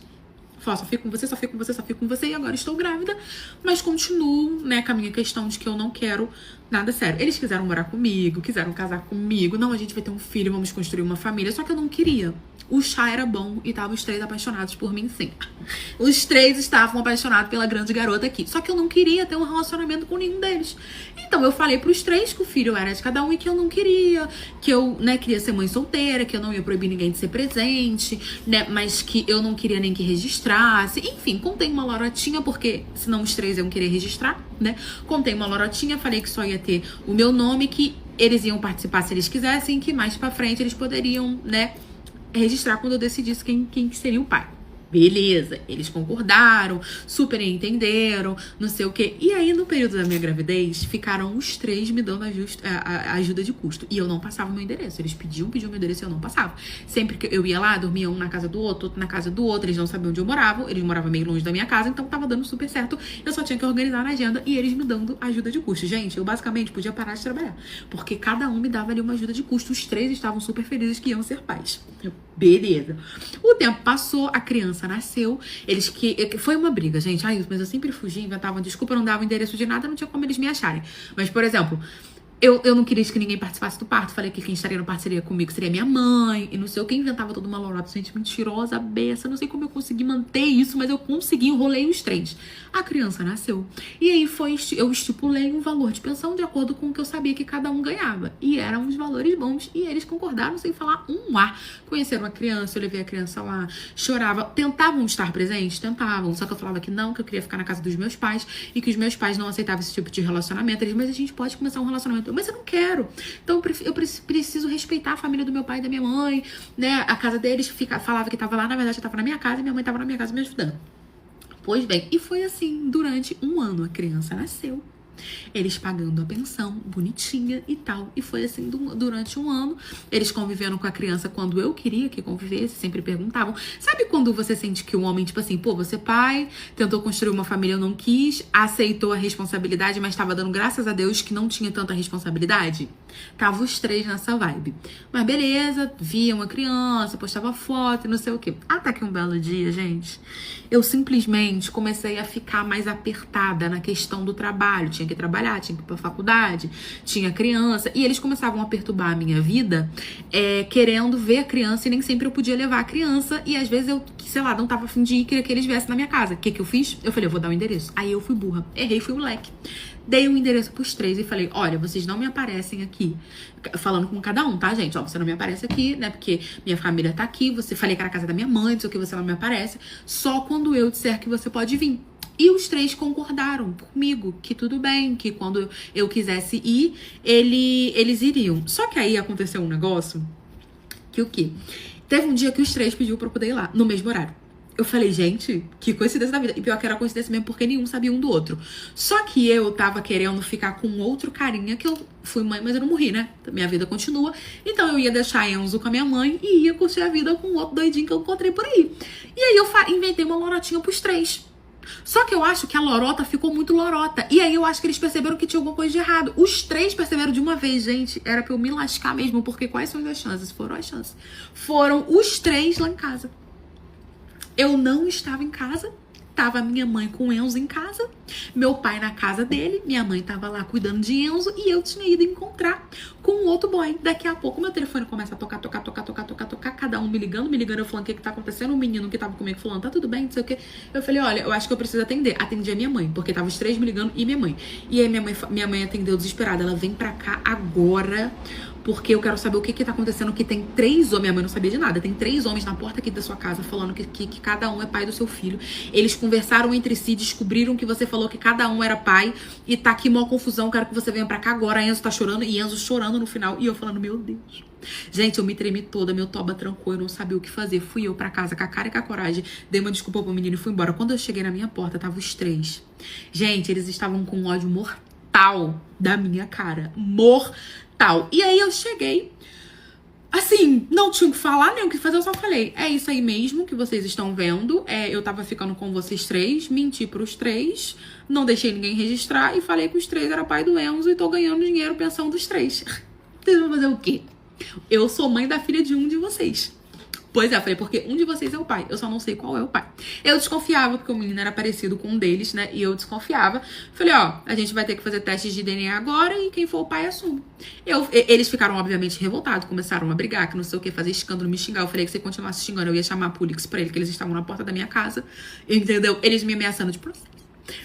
Falei, só fico com você, só fico com você, só fico com você. E agora estou grávida. Mas continuo, né, com a minha questão de que eu não quero nada sério. Eles quiseram morar comigo, quiseram casar comigo. Não, a gente vai ter um filho, vamos construir uma família. Só que eu não queria. O chá era bom e estavam os 3 apaixonados por mim, sim. Os 3 estavam apaixonados pela grande garota aqui. Só que eu não queria ter um relacionamento com nenhum deles. Então eu falei pros 3 que o filho era de cada um e que eu não queria. Que eu, né, queria ser mãe solteira, que eu não ia proibir ninguém de ser presente, né, mas que eu não queria nem que registrasse. Enfim, contei uma lorotinha, porque senão os 3 iam querer registrar, né? Contei uma lorotinha, falei que só ia ter o meu nome, que eles iam participar se eles quisessem, que mais pra frente eles poderiam, né, registrar quando eu decidisse quem que seria o pai. Beleza, eles concordaram, super entenderam, não sei o quê. E aí, no período da minha gravidez, ficaram os 3 me dando a ajuda de custo. E eu não passava o meu endereço. Eles pediam meu endereço e eu não passava. Sempre que eu ia lá, dormia um na casa do outro na casa do outro. Eles não sabiam onde eu morava. Eles moravam meio longe da minha casa, então tava dando super certo. Eu só tinha que organizar na agenda e eles me dando ajuda de custo. Gente, eu basicamente podia parar de trabalhar. Porque cada um me dava ali uma ajuda de custo. Os 3 estavam super felizes que iam ser pais. Beleza. O tempo passou, a criança nasceu. Foi uma briga, gente. Ai, mas eu sempre fugia, inventava desculpa, não dava endereço de nada, não tinha como eles me acharem. Mas, por exemplo, eu não queria que ninguém participasse do parto. Falei que quem estaria no parto seria comigo, seria minha mãe. E não sei o que, inventava toda uma lorota. Gente, mentirosa, beça. Não sei como eu consegui manter isso, mas eu consegui, enrolei os 3. A criança nasceu. E aí eu estipulei um valor de pensão de acordo com o que eu sabia que cada um ganhava. E eram uns valores bons. E eles concordaram sem falar um ar. Conheceram a criança, eu levei a criança lá, chorava. Tentavam estar presentes? Tentavam. Só que eu falava que não, que eu queria ficar na casa dos meus pais. E que os meus pais não aceitavam esse tipo de relacionamento. Eles, mas a gente pode começar um relacionamento. Mas eu não quero. Então eu preciso respeitar a família do meu pai e da minha mãe, né? A casa deles falava que tava lá, na verdade eu tava na minha casa e minha mãe tava na minha casa me ajudando. Pois bem, e foi assim durante um ano. A criança nasceu, eles pagando a pensão, bonitinha e tal. E foi assim durante um ano. Eles convivendo com a criança quando eu queria que convivesse, sempre perguntavam. Sabe quando você sente que o homem, tipo assim, pô, você é pai, tentou construir uma família, eu não quis, aceitou a responsabilidade, mas tava dando graças a Deus que não tinha tanta responsabilidade? Tava os 3 nessa vibe. Mas beleza, via uma criança, postava foto e não sei o quê. Até que um belo dia, gente, eu simplesmente comecei a ficar mais apertada na questão do trabalho. Tinha que trabalhar, tinha que ir pra faculdade, tinha criança. E eles começavam a perturbar a minha vida, querendo ver a criança, e nem sempre eu podia levar a criança. E às vezes eu, sei lá, não tava a fim de ir, queria que eles viessem na minha casa. O que eu fiz? Eu falei, eu vou dar o endereço. Aí eu fui burra, errei, fui moleque. Dei o endereço pros 3 e falei, olha, vocês não me aparecem aqui. Falando com cada um, tá, gente? Ó, você não me aparece aqui, né? Porque minha família tá aqui. Você falei que era a casa da minha mãe, não sei o que, você não me aparece. Só quando eu disser que você pode vir. E os 3 concordaram comigo que tudo bem, que quando eu quisesse ir, eles iriam. Só que aí aconteceu um negócio que o quê? Teve um dia que os 3 pediu pra eu poder ir lá, no mesmo horário. Eu falei, gente, que coincidência da vida. E pior que era coincidência mesmo, porque nenhum sabia um do outro. Só que eu tava querendo ficar com outro carinha, que eu fui mãe, mas eu não morri, né? Minha vida continua. Então eu ia deixar Enzo com a minha mãe e ia curtir a vida com outro doidinho que eu encontrei por aí. E aí eu inventei uma lorotinha pros 3. Só que eu acho que a lorota ficou muito lorota. E aí eu acho que eles perceberam que tinha alguma coisa de errado. Os 3 perceberam de uma vez, gente. Era pra eu me lascar mesmo, porque quais são as chances? Foram as chances. Foram os 3 lá em casa. Eu não estava em casa, tava minha mãe com o Enzo em casa, meu pai na casa dele, minha mãe tava lá cuidando de Enzo e eu tinha ido encontrar com um outro boy. Daqui a pouco meu telefone começa a tocar, cada um me ligando, eu falando o que tá acontecendo, o menino que tava comigo falando, tá tudo bem, não sei o que. Eu falei, olha, eu acho que eu preciso atender. Atendi a minha mãe, porque tava os 3 me ligando e minha mãe. E aí minha mãe atendeu desesperada, ela vem pra cá agora, porque eu quero saber o que tá acontecendo, que tem 3 homens, minha mãe não sabia de nada, tem 3 homens na porta aqui da sua casa falando que cada um é pai do seu filho. Eles conversaram entre si, descobriram que você falou que cada um era pai e tá aqui mó confusão, quero que você venha pra cá agora. A Enzo tá chorando e Enzo chorando no final e eu falando, meu Deus. Gente, eu me tremi toda, meu toba trancou, eu não sabia o que fazer. Fui eu pra casa com a cara e com a coragem, dei uma desculpa pro menino e fui embora. Quando eu cheguei na minha porta, tava os 3. Gente, eles estavam com um ódio mortal da minha cara. Mortal. tal. E aí eu cheguei, assim, não tinha o que falar, nem o que fazer, eu só falei, é isso aí mesmo que vocês estão vendo, eu tava ficando com vocês três, menti pros três, não deixei ninguém registrar e falei que os três era pai do Enzo e tô ganhando dinheiro pensão dos três. Vocês vão fazer o quê? Eu sou mãe da filha de um de vocês. Pois é, eu falei, porque um de vocês é o pai, eu só não sei qual é o pai. Eu desconfiava, porque o menino era parecido com um deles, né, e eu desconfiava. Falei, ó, a gente vai ter que fazer testes de DNA agora e quem for o pai assume. Eles ficaram, obviamente, revoltados, começaram a brigar, que não sei o que, fazer escândalo, me xingar. Eu falei que se continuasse xingando, eu ia chamar a polícia pra ele, que eles estavam na porta da minha casa, entendeu? Eles me ameaçando de processo.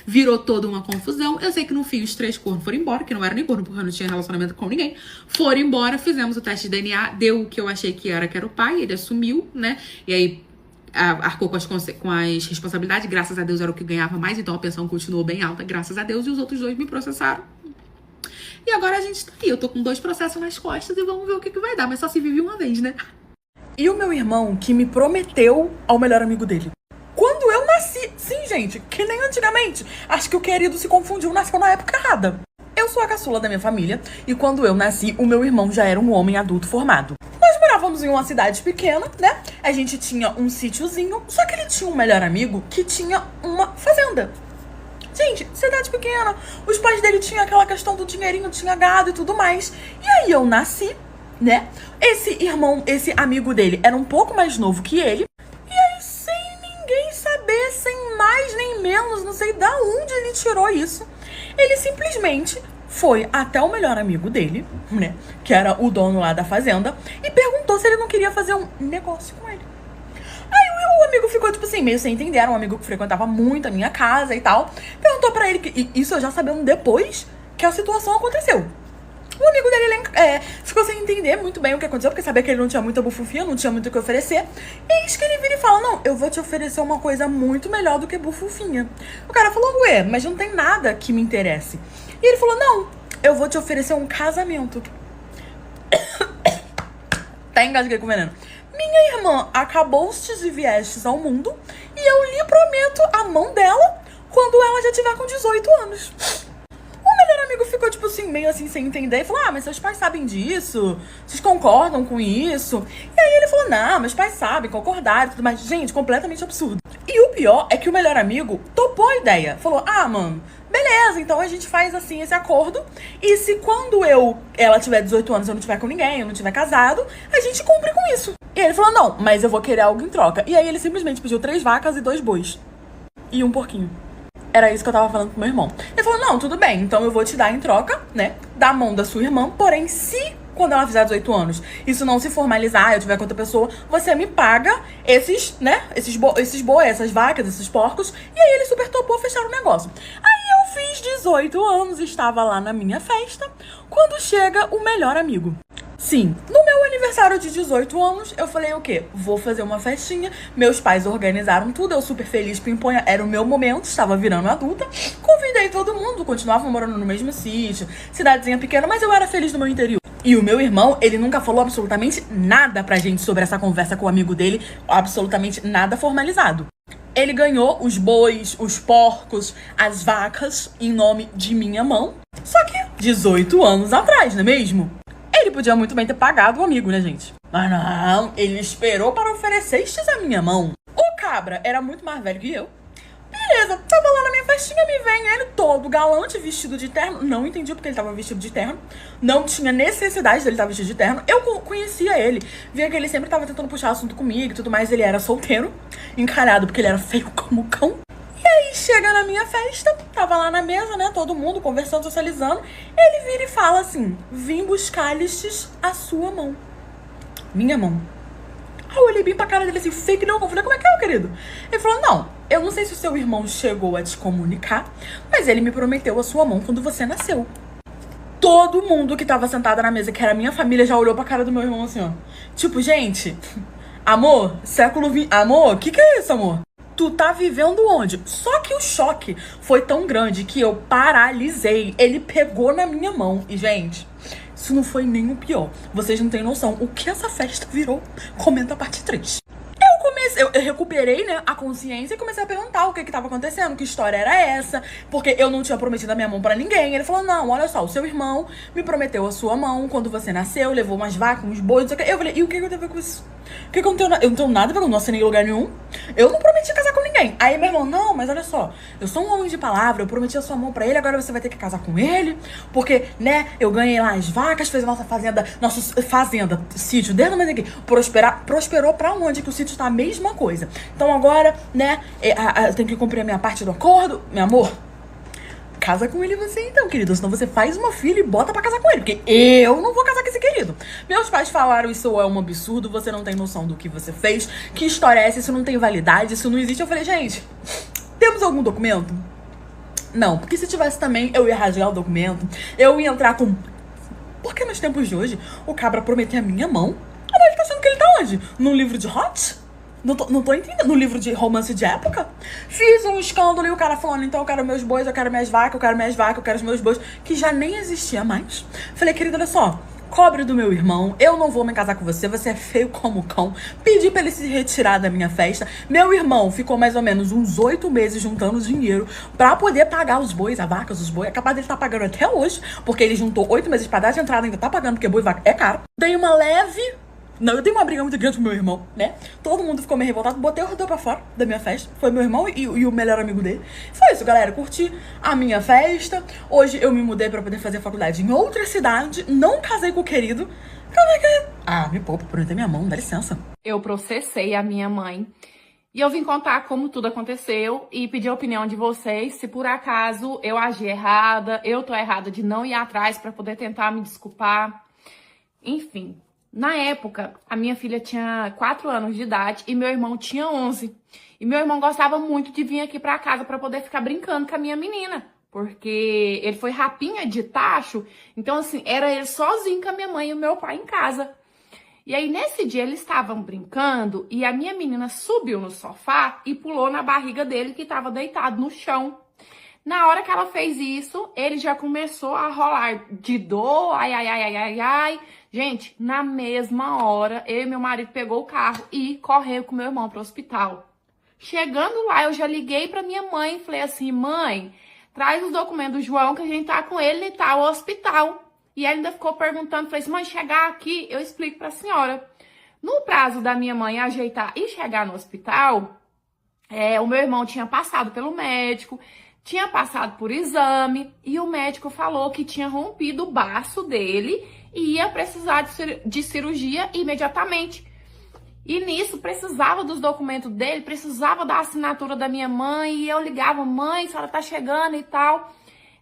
Virou toda uma confusão. Eu sei que no fim os três cornos foram embora, que não era nem corno porque eu não tinha relacionamento com ninguém. Foram embora, fizemos o teste de DNA, deu o que eu achei que era o pai, ele assumiu, né? E aí arcou com as responsabilidades, graças a Deus era o que ganhava mais, então a pensão continuou bem alta, graças a Deus, e os outros dois me processaram. E agora a gente tá aí, eu tô com 2 processos nas costas e vamos ver o que vai dar, mas só se vive uma vez, né? E o meu irmão que me prometeu ao melhor amigo dele. Quando eu nasci, sim, gente, que nem antigamente. Acho que o querido se confundiu, nasceu na época errada. Eu sou a caçula da minha família e quando eu nasci, o meu irmão já era um homem adulto formado. Nós morávamos em uma cidade pequena, né? A gente tinha um sítiozinho, só que ele tinha um melhor amigo que tinha uma fazenda. Gente, cidade pequena, os pais dele tinham aquela questão do dinheirinho, tinha gado e tudo mais. E aí eu nasci, né? Esse amigo dele era um pouco mais novo que ele. Sem mais nem menos, não sei da onde ele tirou isso. Ele simplesmente foi até o melhor amigo dele, né, que era o dono lá da fazenda, e perguntou se ele não queria fazer um negócio com ele. Aí o amigo ficou, tipo assim, meio sem entender, era um amigo que frequentava muito a minha casa e tal. Perguntou pra ele, e isso eu já sabendo depois que a situação aconteceu. O amigo dele ficou sem entender muito bem o que aconteceu, porque sabia que ele não tinha muita bufufinha, não tinha muito o que oferecer. E eis que ele vira e fala, não, eu vou te oferecer uma coisa muito melhor do que bufufinha. O cara falou, ué, mas não tem nada que me interesse. E ele falou, não, eu vou te oferecer um casamento. Tá engasguei com veneno. Minha irmã acabou-se de viestes ao mundo e eu lhe prometo a mão dela quando ela já tiver com 18 anos. O melhor amigo ficou, tipo assim, meio assim, sem entender. E falou, mas seus pais sabem disso? Vocês concordam com isso? E aí ele falou, não, meus pais sabem, concordaram e tudo mais. Gente, completamente absurdo. E o pior é que o melhor amigo topou a ideia. Falou, mano, beleza, então a gente faz assim esse acordo. E se quando ela tiver 18 anos, eu não tiver com ninguém, eu não tiver casado, a gente cumpre com isso. E ele falou, não, mas eu vou querer algo em troca. E aí ele simplesmente pediu 3 vacas e 2 bois. E um porquinho. Era isso que eu tava falando pro meu irmão. Ele falou, não, tudo bem, então eu vou te dar em troca, né, da mão da sua irmã, porém, se quando ela fizer 18 anos, isso não se formalizar, eu tiver com outra pessoa, você me paga esses bois, essas vacas, esses porcos, e aí ele super topou fechar o negócio. Aí eu fiz 18 anos, estava lá na minha festa, quando chega o melhor amigo. Sim, no meu aniversário de 18 anos, eu falei o quê? Vou fazer uma festinha. Meus pais organizaram tudo, eu super feliz, pimponha. Era o meu momento, estava virando adulta. Convidei todo mundo, continuava morando no mesmo sítio, cidadezinha pequena, mas eu era feliz no meu interior. E o meu irmão, ele nunca falou absolutamente nada pra gente sobre essa conversa com o amigo dele, absolutamente nada formalizado. Ele ganhou os bois, os porcos, as vacas em nome de minha mão. Só que 18 anos atrás, não é mesmo? Ele podia muito bem ter pagado o amigo, né, gente? Mas não, ele esperou para oferecer estes à minha mão. O cabra era muito mais velho que eu. Beleza, tava lá na minha festinha, me vem ele todo galante, vestido de terno. Não entendi porque ele tava vestido de terno. Não tinha necessidade dele estar vestido de terno. Eu conhecia ele. Via que ele sempre tava tentando puxar assunto comigo e tudo mais. Ele era solteiro, encalhado porque ele era feio como cão. E aí chega na minha festa, tava lá na mesa, né, todo mundo conversando, socializando. Ele vira e fala assim, vim buscar-lhes a sua mão. Minha mão. Aí eu olhei bem pra cara dele assim, fake não, eu falei, como é que é, querido? Ele falou, não, eu não sei se o seu irmão chegou a te comunicar, mas ele me prometeu a sua mão quando você nasceu. Todo mundo que tava sentado na mesa, que era a minha família, já olhou pra cara do meu irmão assim, ó. Tipo, gente, amor, século XX, amor, que é isso, amor? Tu tá vivendo onde? Só que o choque foi tão grande que eu paralisei. Ele pegou na minha mão. E, gente, isso não foi nem o pior. Vocês não têm noção o que essa festa virou. Comenta a parte 3. Eu comecei eu recuperei, né, a consciência e comecei a perguntar o que tava acontecendo, que história era essa, porque eu não tinha prometido a minha mão pra ninguém. Ele falou, não, olha só, o seu irmão me prometeu a sua mão quando você nasceu, levou umas vacas, uns bois, não sei o que. Eu falei, e o que eu tenho a ver com isso? O que eu não tenho, eu não tenho nada a ver, eu não assinei em lugar nenhum. Eu não prometi casar com ninguém. Aí meu irmão, não, mas olha só, eu sou um homem de palavra, eu prometi a sua mão pra ele, agora você vai ter que casar com ele, porque, né, eu ganhei lá as vacas, fez a nossa fazenda, sítio, desde o aqui, prosperou pra onde? Que o sítio tá a mesma coisa. Então agora, né, eu tenho que cumprir a minha parte do acordo, meu amor. Casa com ele você então, querido. Senão você faz uma filha e bota pra casar com ele. Porque eu não vou casar com esse querido. Meus pais falaram, isso é um absurdo, você não tem noção do que você fez. Que história é essa? Isso não tem validade, isso não existe. Eu falei, gente, temos algum documento? Não, porque se tivesse também, eu ia rasgar o documento. Eu ia entrar com... Porque nos tempos de hoje, o cabra prometeu a minha mão. Agora ele tá achando que ele tá onde? Num livro de hot? Não tô entendendo. No livro de romance de época? Fiz um escândalo e o cara falando, então eu quero meus bois, eu quero minhas vacas, eu quero minhas vacas, eu quero os meus bois, que já nem existia mais. Falei, querido, olha só, cobre do meu irmão, eu não vou me casar com você, você é feio como cão. Pedi pra ele se retirar da minha festa. Meu irmão ficou mais ou menos uns 8 meses juntando dinheiro pra poder pagar os bois, as vacas, os bois. É capaz dele tá pagando até hoje, porque ele juntou 8 meses pra dar de entrada, ainda tá pagando, porque boi e vaca é caro. Dei uma leve... Não, eu tenho uma briga muito grande com meu irmão, né? Todo mundo ficou meio revoltado. Botei o Rodô pra fora da minha festa. Foi meu irmão e o melhor amigo dele. Foi isso, galera. Curti a minha festa. Hoje eu me mudei pra poder fazer faculdade em outra cidade. Não casei com o querido. Me poupa, prometei minha mão, dá licença. Eu processei a minha mãe. E eu vim contar como tudo aconteceu e pedir a opinião de vocês. Se por acaso eu agi errada, eu tô errada de não ir atrás pra poder tentar me desculpar. Enfim. Na época, a minha filha tinha 4 anos de idade e meu irmão tinha 11. E meu irmão gostava muito de vir aqui pra casa pra poder ficar brincando com a minha menina. Porque ele foi rapinha de tacho, então assim, era ele sozinho com a minha mãe e o meu pai em casa. E aí nesse dia eles estavam brincando e a minha menina subiu no sofá e pulou na barriga dele que estava deitado no chão. Na hora que ela fez isso, ele já começou a rolar de dor, ai. Gente, na mesma hora, eu e meu marido pegou o carro e correu com meu irmão pro hospital. Chegando lá, eu já liguei pra minha mãe e falei assim, mãe, traz os documentos do João que a gente tá com ele em tal hospital. E ela ainda ficou perguntando, falei assim, mãe, chegar aqui, eu explico pra senhora. No prazo da minha mãe ajeitar e chegar no hospital, o meu irmão tinha passado pelo médico, tinha passado por exame e o médico falou que tinha rompido o baço dele e ia precisar de cirurgia imediatamente. E nisso precisava dos documentos dele, precisava da assinatura da minha mãe e eu ligava, mãe, a senhora tá chegando e tal.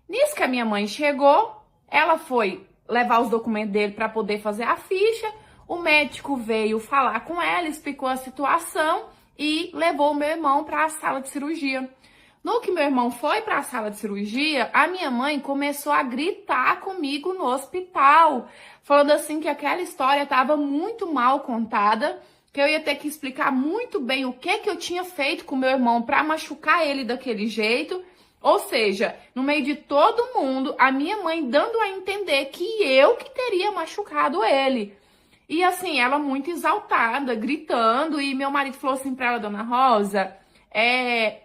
Nisso que a minha mãe chegou, ela foi levar os documentos dele para poder fazer a ficha, o médico veio falar com ela, explicou a situação e levou o meu irmão para a sala de cirurgia. No que meu irmão foi para a sala de cirurgia, a minha mãe começou a gritar comigo no hospital, falando assim que aquela história estava muito mal contada, que eu ia ter que explicar muito bem o que eu tinha feito com meu irmão para machucar ele daquele jeito. Ou seja, no meio de todo mundo, a minha mãe dando a entender que eu que teria machucado ele. E assim, ela muito exaltada, gritando, e meu marido falou assim para ela, dona Rosa...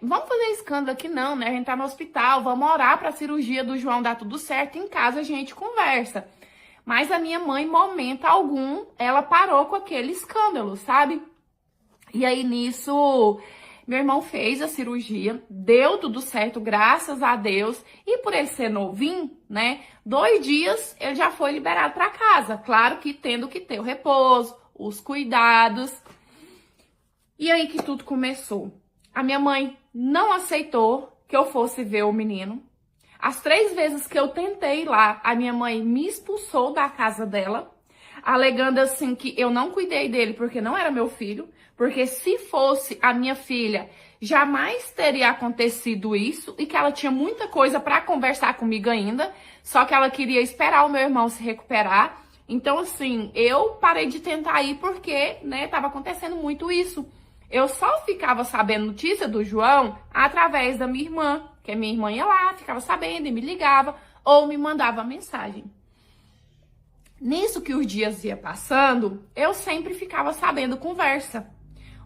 vamos fazer escândalo aqui não, né? A gente tá no hospital, vamos orar pra cirurgia do João dar tudo certo, em casa a gente conversa. Mas a minha mãe, momento algum, ela parou com aquele escândalo, sabe? E aí nisso, meu irmão fez a cirurgia, deu tudo certo, graças a Deus. E por ele ser novinho, né? 2 dias ele já foi liberado pra casa. Claro que tendo que ter o repouso, os cuidados. E aí que tudo começou. A minha mãe não aceitou que eu fosse ver o menino. As 3 vezes que eu tentei ir lá, a minha mãe me expulsou da casa dela, alegando assim que eu não cuidei dele porque não era meu filho, porque se fosse a minha filha, jamais teria acontecido isso e que ela tinha muita coisa para conversar comigo ainda, só que ela queria esperar o meu irmão se recuperar. Então assim, eu parei de tentar ir porque, né, tava acontecendo muito isso. Eu só ficava sabendo notícia do João através da minha irmã, que a minha irmã ia lá, ficava sabendo e me ligava ou me mandava mensagem. Nisso que os dias iam passando, eu sempre ficava sabendo conversa.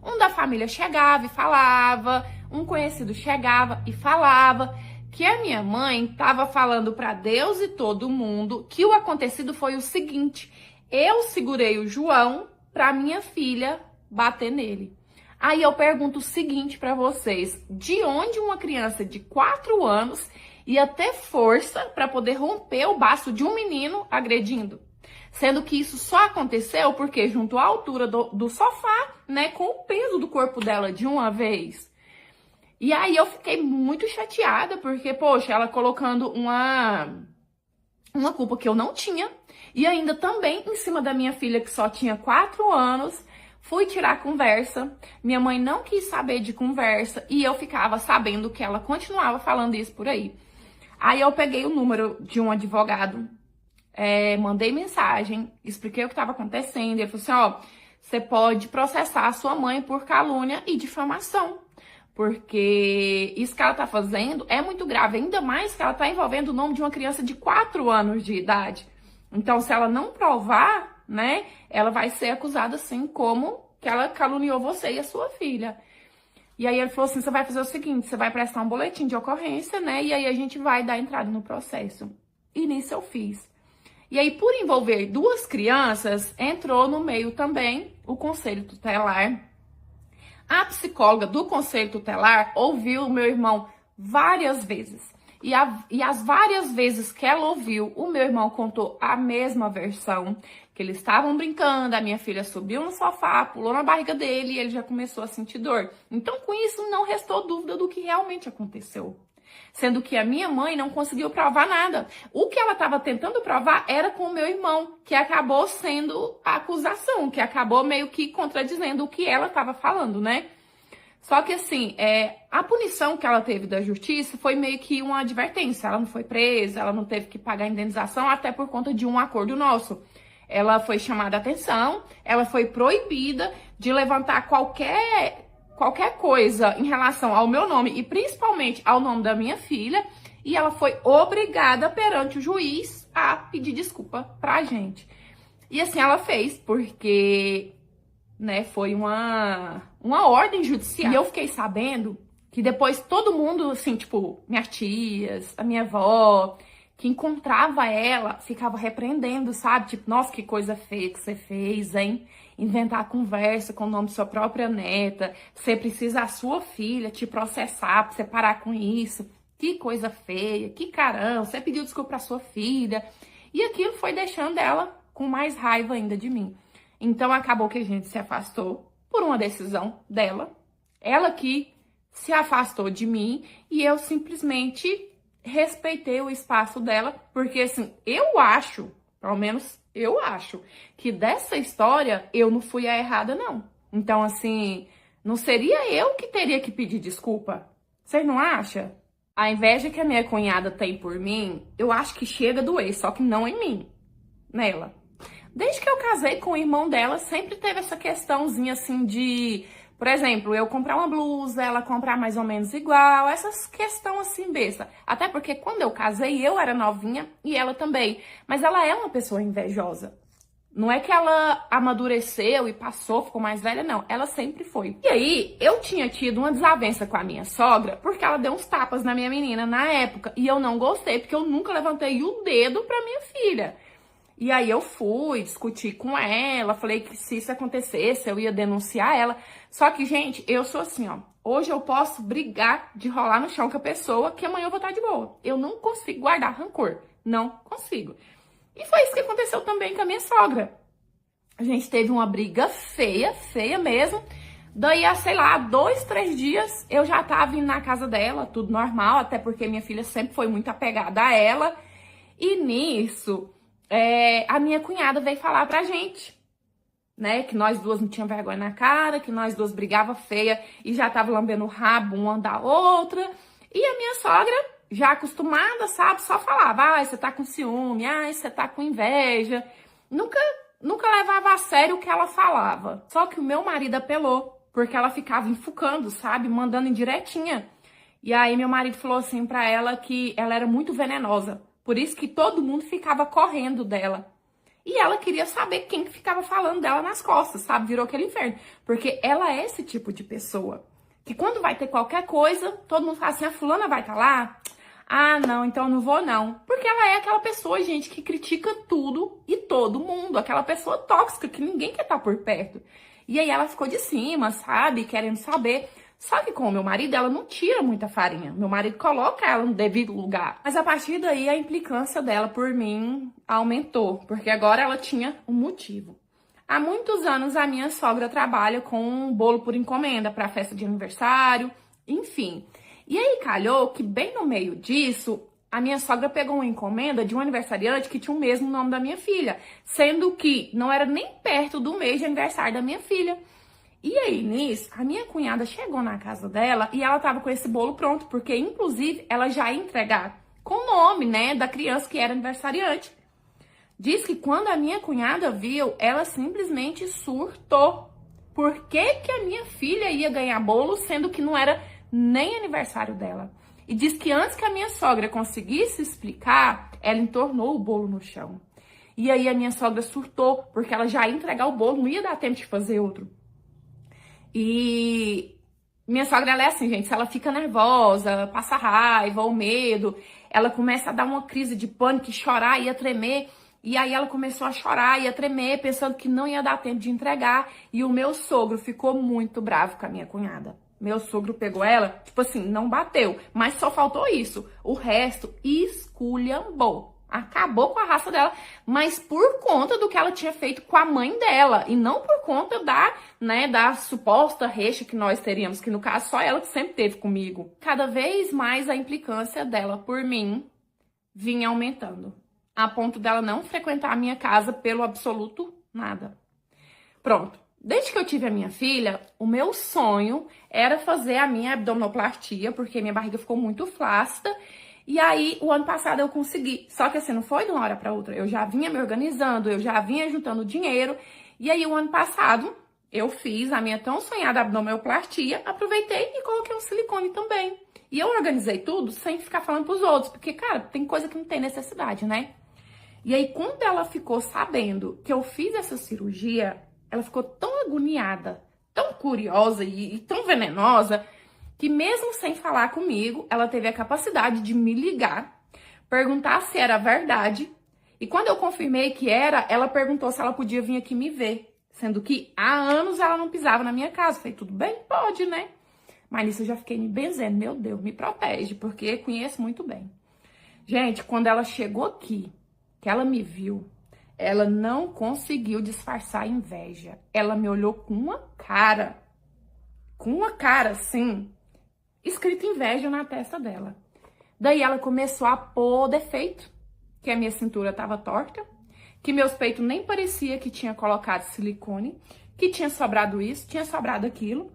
Um da família chegava e falava, um conhecido chegava e falava que a minha mãe estava falando para Deus e todo mundo que o acontecido foi o seguinte: eu segurei o João para minha filha bater nele. Aí eu pergunto o seguinte para vocês: de onde uma criança de 4 anos ia ter força para poder romper o baço de um menino agredindo? Sendo que isso só aconteceu porque junto à altura do sofá, né, com o peso do corpo dela de uma vez. E aí eu fiquei muito chateada, porque, poxa, ela colocando uma culpa que eu não tinha, e ainda também em cima da minha filha, que só tinha 4 anos, fui tirar a conversa, minha mãe não quis saber de conversa, e eu ficava sabendo que ela continuava falando isso por aí. Aí eu peguei o número de um advogado, mandei mensagem, expliquei o que estava acontecendo, e ele falou assim, ó, você pode processar a sua mãe por calúnia e difamação, porque isso que ela tá fazendo é muito grave, ainda mais que ela tá envolvendo o nome de uma criança de 4 anos de idade. Então, se ela não provar, né, ela vai ser acusada assim como que ela caluniou você e a sua filha. E aí ele falou assim, você vai fazer o seguinte, você vai prestar um boletim de ocorrência, né, e aí a gente vai dar entrada no processo. E nisso eu fiz. E aí, por envolver 2 crianças, entrou no meio também o Conselho Tutelar. A psicóloga do Conselho Tutelar ouviu o meu irmão várias vezes. E as várias vezes que ela ouviu, o meu irmão contou a mesma versão. Que eles estavam brincando, a minha filha subiu no sofá, pulou na barriga dele e ele já começou a sentir dor. Então, com isso, não restou dúvida do que realmente aconteceu. Sendo que a minha mãe não conseguiu provar nada. O que ela estava tentando provar era com o meu irmão, que acabou sendo a acusação, que acabou meio que contradizendo o que ela estava falando, né? Só que assim, a punição que ela teve da justiça foi meio que uma advertência. Ela não foi presa, ela não teve que pagar indenização, até por conta de um acordo nosso. Ela foi chamada a atenção, ela foi proibida de levantar qualquer coisa em relação ao meu nome e principalmente ao nome da minha filha, e ela foi obrigada perante o juiz a pedir desculpa pra gente. E assim ela fez, porque, né, foi uma ordem judicial. E eu fiquei sabendo que depois todo mundo, assim, tipo, minhas tias, a minha avó, que encontrava ela, ficava repreendendo, sabe? Tipo, nossa, que coisa feia que você fez, hein? Inventar conversa com o nome de sua própria neta, você precisa a sua filha te processar pra você parar com isso, que coisa feia, que caramba, você pediu desculpa pra sua filha, e aquilo foi deixando ela com mais raiva ainda de mim. Então acabou que a gente se afastou por uma decisão dela, ela que se afastou de mim, e eu simplesmente respeitei o espaço dela, porque assim, eu acho, pelo menos eu acho, que dessa história eu não fui a errada, não. Então, assim, não seria eu que teria que pedir desculpa? Vocês não acham? A inveja que a minha cunhada tem por mim, eu acho que chega do ex, só que não em mim, nela. Desde que eu casei com o irmão dela, sempre teve essa questãozinha assim de, por exemplo, eu comprar uma blusa, ela comprar mais ou menos igual, essas questões assim besta. Até porque quando eu casei, eu era novinha e ela também. Mas ela é uma pessoa invejosa. Não é que ela amadureceu e passou, ficou mais velha, não. Ela sempre foi. E aí, eu tinha tido uma desavença com a minha sogra, porque ela deu uns tapas na minha menina na época. E eu não gostei, porque eu nunca levantei o dedo pra minha filha. E aí eu fui discutir com ela, falei que se isso acontecesse, eu ia denunciar ela. Só que, gente, eu sou assim, ó. Hoje eu posso brigar de rolar no chão com a pessoa, que amanhã eu vou estar de boa. Eu não consigo guardar rancor. Não consigo. E foi isso que aconteceu também com a minha sogra. A gente teve uma briga feia, feia mesmo. Daí, sei lá, 2, 3 dias, eu já tava indo na casa dela, tudo normal, até porque minha filha sempre foi muito apegada a ela. E nisso, a minha cunhada veio falar pra gente, né, que nós duas não tínhamos vergonha na cara, que nós duas brigava feia e já tava lambendo o rabo uma da outra. E a minha sogra, já acostumada, sabe, só falava, ai, você tá com ciúme, ai, você tá com inveja. Nunca levava a sério o que ela falava. Só que o meu marido apelou, porque ela ficava enfucando, sabe, mandando indiretinha. E aí meu marido falou assim pra ela que ela era muito venenosa. Por isso que todo mundo ficava correndo dela. E ela queria saber quem que ficava falando dela nas costas, sabe? Virou aquele inferno. Porque ela é esse tipo de pessoa. Que quando vai ter qualquer coisa, todo mundo fala assim, a fulana vai estar lá? Ah, não, então eu não vou não. Porque ela é aquela pessoa, gente, que critica tudo e todo mundo. Aquela pessoa tóxica que ninguém quer estar por perto. E aí ela ficou de cima, sabe? Querendo saber. Só que com o meu marido, ela não tira muita farinha. Meu marido coloca ela no devido lugar. Mas a partir daí, a implicância dela por mim aumentou. Porque agora ela tinha um motivo. Há muitos anos, a minha sogra trabalha com um bolo por encomenda para festa de aniversário, enfim. E aí calhou que bem no meio disso, a minha sogra pegou uma encomenda de um aniversariante que tinha o mesmo nome da minha filha. Sendo que não era nem perto do mês de aniversário da minha filha. E aí, nisso, a minha cunhada chegou na casa dela e ela tava com esse bolo pronto, porque, inclusive, ela já ia entregar com o nome, né, da criança que era aniversariante. Diz que quando a minha cunhada viu, ela simplesmente surtou. Por que que a minha filha ia ganhar bolo, sendo que não era nem aniversário dela? E diz que antes que a minha sogra conseguisse explicar, ela entornou o bolo no chão. E aí a minha sogra surtou, porque ela já ia entregar o bolo, não ia dar tempo de fazer outro. E minha sogra, ela é assim, gente, se ela fica nervosa, passa raiva ou medo, ela começa a dar uma crise de pânico, chorar, ia tremer. E aí ela começou a chorar, ia tremer, pensando que não ia dar tempo de entregar. E o meu sogro ficou muito bravo com a minha cunhada. Meu sogro pegou ela, tipo assim, não bateu, mas só faltou isso. O resto esculhambou. Acabou com a raça dela, mas por conta do que ela tinha feito com a mãe dela. E não por conta da suposta rixa que nós teríamos, que no caso só ela que sempre teve comigo. Cada vez mais a implicância dela por mim vinha aumentando. A ponto dela não frequentar a minha casa pelo absoluto nada. Pronto. Desde que eu tive a minha filha, o meu sonho era fazer a minha abdominoplastia, porque minha barriga ficou muito flácida. E aí, o ano passado eu consegui. Só que assim, não foi de uma hora para outra. Eu já vinha me organizando, eu já vinha juntando dinheiro. E aí, o ano passado, eu fiz a minha tão sonhada abdominoplastia, aproveitei e coloquei um silicone também. E eu organizei tudo sem ficar falando pros outros, porque, cara, tem coisa que não tem necessidade, né? E aí, quando ela ficou sabendo que eu fiz essa cirurgia, ela ficou tão agoniada, tão curiosa e tão venenosa, que mesmo sem falar comigo, ela teve a capacidade de me ligar, perguntar se era verdade. E quando eu confirmei que era, ela perguntou se ela podia vir aqui me ver. Sendo que há anos ela não pisava na minha casa. Falei, tudo bem? Pode, né? Mas nisso eu já fiquei me benzendo. Meu Deus, me protege, porque conheço muito bem. Gente, quando ela chegou aqui, que ela me viu, ela não conseguiu disfarçar a inveja. Ela me olhou com uma cara assim, escrito inveja na testa dela. Daí ela começou a pôr defeito, que a minha cintura tava torta, que meus peitos nem parecia que tinha colocado silicone, que tinha sobrado isso, tinha sobrado aquilo.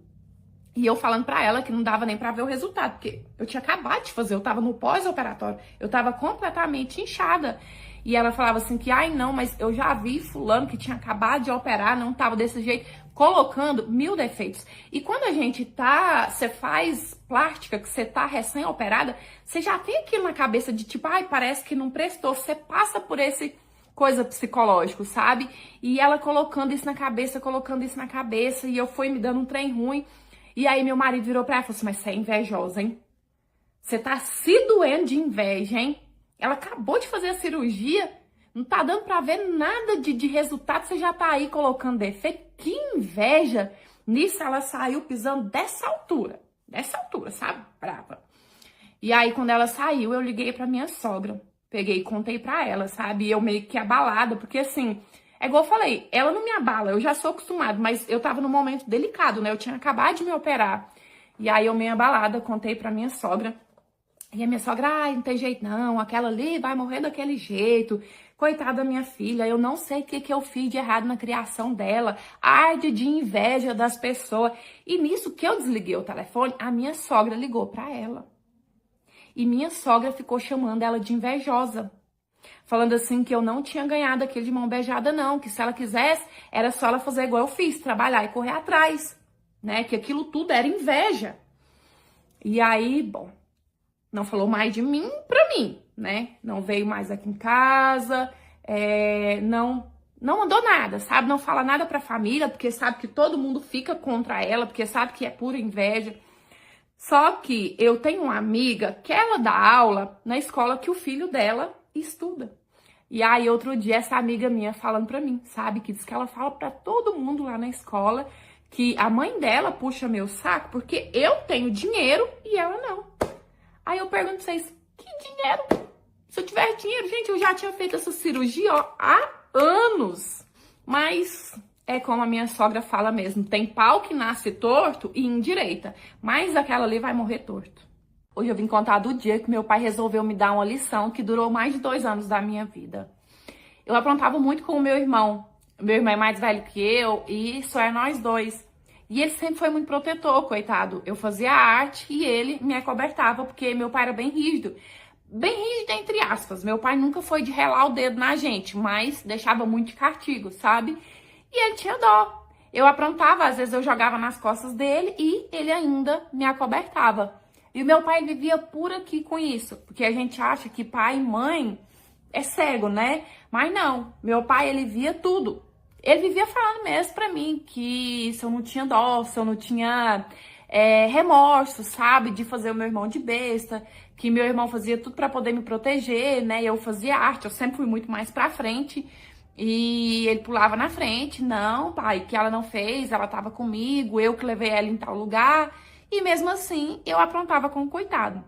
E eu falando pra ela que não dava nem pra ver o resultado, porque eu tinha acabado de fazer, eu tava no pós-operatório, eu tava completamente inchada. E ela falava assim que, ai não, mas eu já vi fulano que tinha acabado de operar, não tava desse jeito, colocando 1000 defeitos. E quando a gente você faz plástica, que você tá recém-operada, você já tem aquilo na cabeça de tipo, ai, parece que não prestou, você passa por esse coisa psicológico, sabe? E ela colocando isso na cabeça, e eu fui me dando um trem ruim. E aí meu marido virou pra ela e falou assim, mas você é invejosa, hein? Você tá se doendo de inveja, hein? Ela acabou de fazer a cirurgia, não tá dando pra ver nada de resultado, você já tá aí colocando defeito. Que inveja! Nisso ela saiu pisando dessa altura, sabe? Brava. E aí quando ela saiu, eu liguei pra minha sogra, peguei e contei pra ela, sabe? E eu meio que abalada, porque assim, é igual eu falei, ela não me abala, eu já sou acostumada, mas eu tava num momento delicado, né? Eu tinha acabado de me operar. E aí eu meio abalada, contei pra minha sogra. E a minha sogra, ai, não tem jeito não, aquela ali vai morrer daquele jeito. Coitada da minha filha, eu não sei o que eu fiz de errado na criação dela. Arde de inveja das pessoas. E nisso que eu desliguei o telefone, a minha sogra ligou pra ela. E minha sogra ficou chamando ela de invejosa. Falando assim que eu não tinha ganhado aquele de mão beijada não, que se ela quisesse, era só ela fazer igual eu fiz, trabalhar e correr atrás, né? Que aquilo tudo era inveja. E aí, bom, não falou mais de mim pra mim, né? Não veio mais aqui em casa, não não mandou nada, sabe? Não fala nada pra família, porque sabe que todo mundo fica contra ela, porque sabe que é pura inveja. Só que eu tenho uma amiga que ela dá aula na escola que o filho dela estuda. E aí, outro dia, essa amiga minha falando pra mim, sabe? Que diz que ela fala pra todo mundo lá na escola que a mãe dela puxa meu saco porque eu tenho dinheiro e ela não. Aí eu pergunto pra vocês, que dinheiro? Se eu tivesse dinheiro, gente, eu já tinha feito essa cirurgia, ó, há anos. Mas é como a minha sogra fala mesmo, tem pau que nasce torto e endireita, mas aquela ali vai morrer torto. Hoje eu vim contar do dia que meu pai resolveu me dar uma lição que durou mais de 2 anos da minha vida. Eu aprontava muito com o meu irmão. Meu irmão é mais velho que eu e só é nós dois. E ele sempre foi muito protetor, coitado. Eu fazia arte e ele me acobertava, porque meu pai era bem rígido. Bem rígido, entre aspas. Meu pai nunca foi de relar o dedo na gente, mas deixava muito de castigo, sabe? E ele tinha dó. Eu aprontava, às vezes eu jogava nas costas dele e ele ainda me acobertava. E o meu pai vivia por aqui com isso, porque a gente acha que pai e mãe é cego, né? Mas não, meu pai, ele via tudo. Ele vivia falando mesmo pra mim que se eu não tinha dó, se eu não tinha remorso, sabe? De fazer o meu irmão de besta, que meu irmão fazia tudo pra poder me proteger, né? Eu fazia arte, eu sempre fui muito mais pra frente. E ele pulava na frente, não, pai, que ela não fez, ela tava comigo, eu que levei ela em tal lugar. E mesmo assim, eu aprontava com o coitado.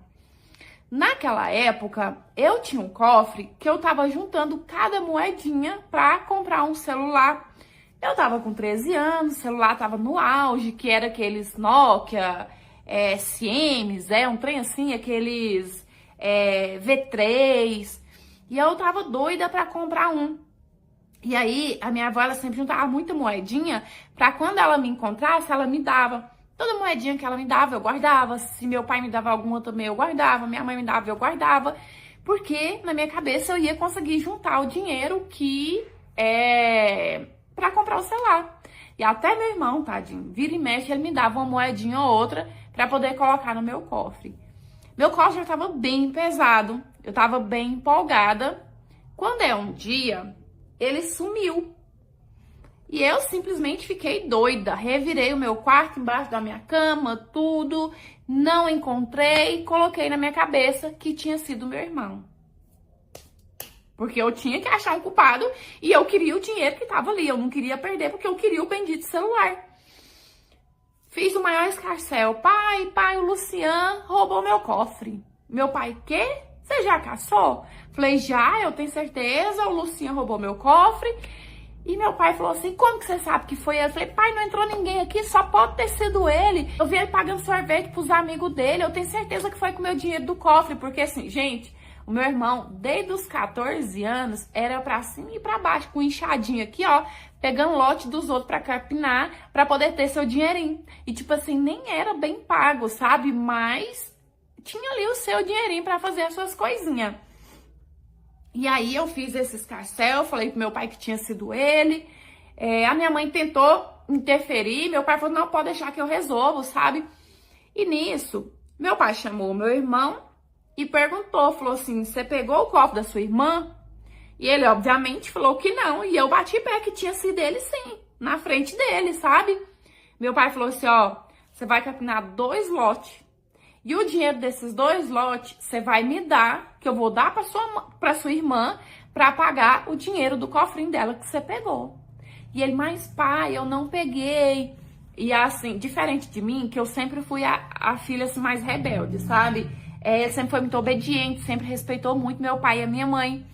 Naquela época, eu tinha um cofre que eu tava juntando cada moedinha pra comprar um celular. Eu tava com 13 anos, o celular tava no auge, que era aqueles Nokia, SMs, um trem assim, aqueles V3. E eu tava doida pra comprar um. E aí, a minha avó, ela sempre juntava muita moedinha pra quando ela me encontrasse, ela me dava. Toda moedinha que ela me dava, eu guardava. Se meu pai me dava alguma também, eu guardava. Minha mãe me dava, eu guardava. Porque na minha cabeça eu ia conseguir juntar o dinheiro que pra comprar o celular. E até meu irmão, tadinho, vira e mexe, ele me dava uma moedinha ou outra pra poder colocar no meu cofre. Meu cofre já tava bem pesado. Eu tava bem empolgada. Quando um dia, ele sumiu. E eu simplesmente fiquei doida. Revirei o meu quarto embaixo da minha cama, tudo. Não encontrei. Coloquei na minha cabeça que tinha sido meu irmão. Porque eu tinha que achar um culpado e eu queria o dinheiro que tava ali. Eu não queria perder porque eu queria o bendito celular. Fiz o maior escarcéu. Pai, o Luciano roubou meu cofre. Meu pai, quê? Você já caçou? Falei, já, eu tenho certeza. O Luciano roubou meu cofre. E meu pai falou assim, como que você sabe que foi ele? Eu falei, pai, não entrou ninguém aqui, só pode ter sido ele. Eu vi ele pagando sorvete pros amigos dele, eu tenho certeza que foi com o meu dinheiro do cofre. Porque assim, gente, o meu irmão, desde os 14 anos, era pra cima e pra baixo, com enxadinha aqui, ó, pegando lote dos outros pra capinar, pra poder ter seu dinheirinho. E tipo assim, nem era bem pago, sabe? Mas tinha ali o seu dinheirinho pra fazer as suas coisinhas. E aí eu fiz esse escarcéu, falei pro meu pai que tinha sido ele. A minha mãe tentou interferir, meu pai falou, não, pode deixar que eu resolvo, sabe? E nisso, meu pai chamou o meu irmão e perguntou, falou assim, você pegou o cofre da sua irmã? E ele, obviamente, falou que não. E eu bati pé que tinha sido ele sim, na frente dele, sabe? Meu pai falou assim, ó, você vai capinar 2 lotes. E o dinheiro desses 2 lotes, você vai me dar, que eu vou dar pra sua irmã, pra pagar o dinheiro do cofrinho dela que você pegou. E ele, mas pai, eu não peguei. E assim, diferente de mim, que eu sempre fui a filha assim, mais rebelde, sabe? Ele sempre foi muito obediente, sempre respeitou muito meu pai e a minha mãe.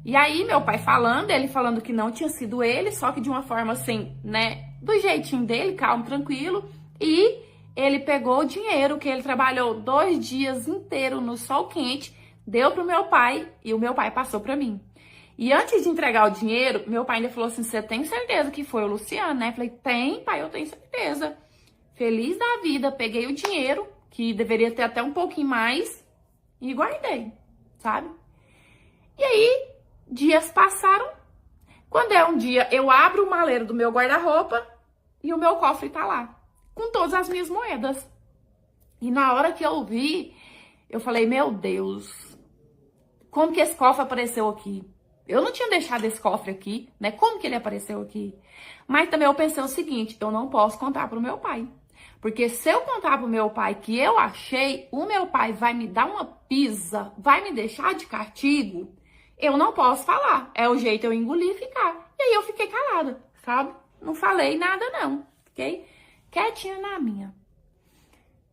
E aí, meu pai ele falando que não tinha sido ele, só que de uma forma assim, né, do jeitinho dele, calmo, tranquilo. E ele pegou o dinheiro que ele trabalhou 2 dias inteiros no sol quente, deu pro meu pai e o meu pai passou pra mim. E antes de entregar o dinheiro, meu pai ainda falou assim, você tem certeza que foi o Luciano, né? Falei, tem, pai, eu tenho certeza. Feliz da vida, peguei o dinheiro, que deveria ter até um pouquinho mais, e guardei, sabe? E aí, dias passaram. Quando um dia, eu abro o maleiro do meu guarda-roupa e o meu cofre tá lá, com todas as minhas moedas. E na hora que eu vi, eu falei, meu Deus, como que esse cofre apareceu aqui? Eu não tinha deixado esse cofre aqui, né? Como que ele apareceu aqui? Mas também eu pensei o seguinte, eu não posso contar pro meu pai. Porque se eu contar pro meu pai que eu achei, o meu pai vai me dar uma pisa, vai me deixar de castigo, eu não posso falar. É o jeito eu engolir e ficar. E aí eu fiquei calada, sabe? Não falei nada não. Fiquei quietinha na minha.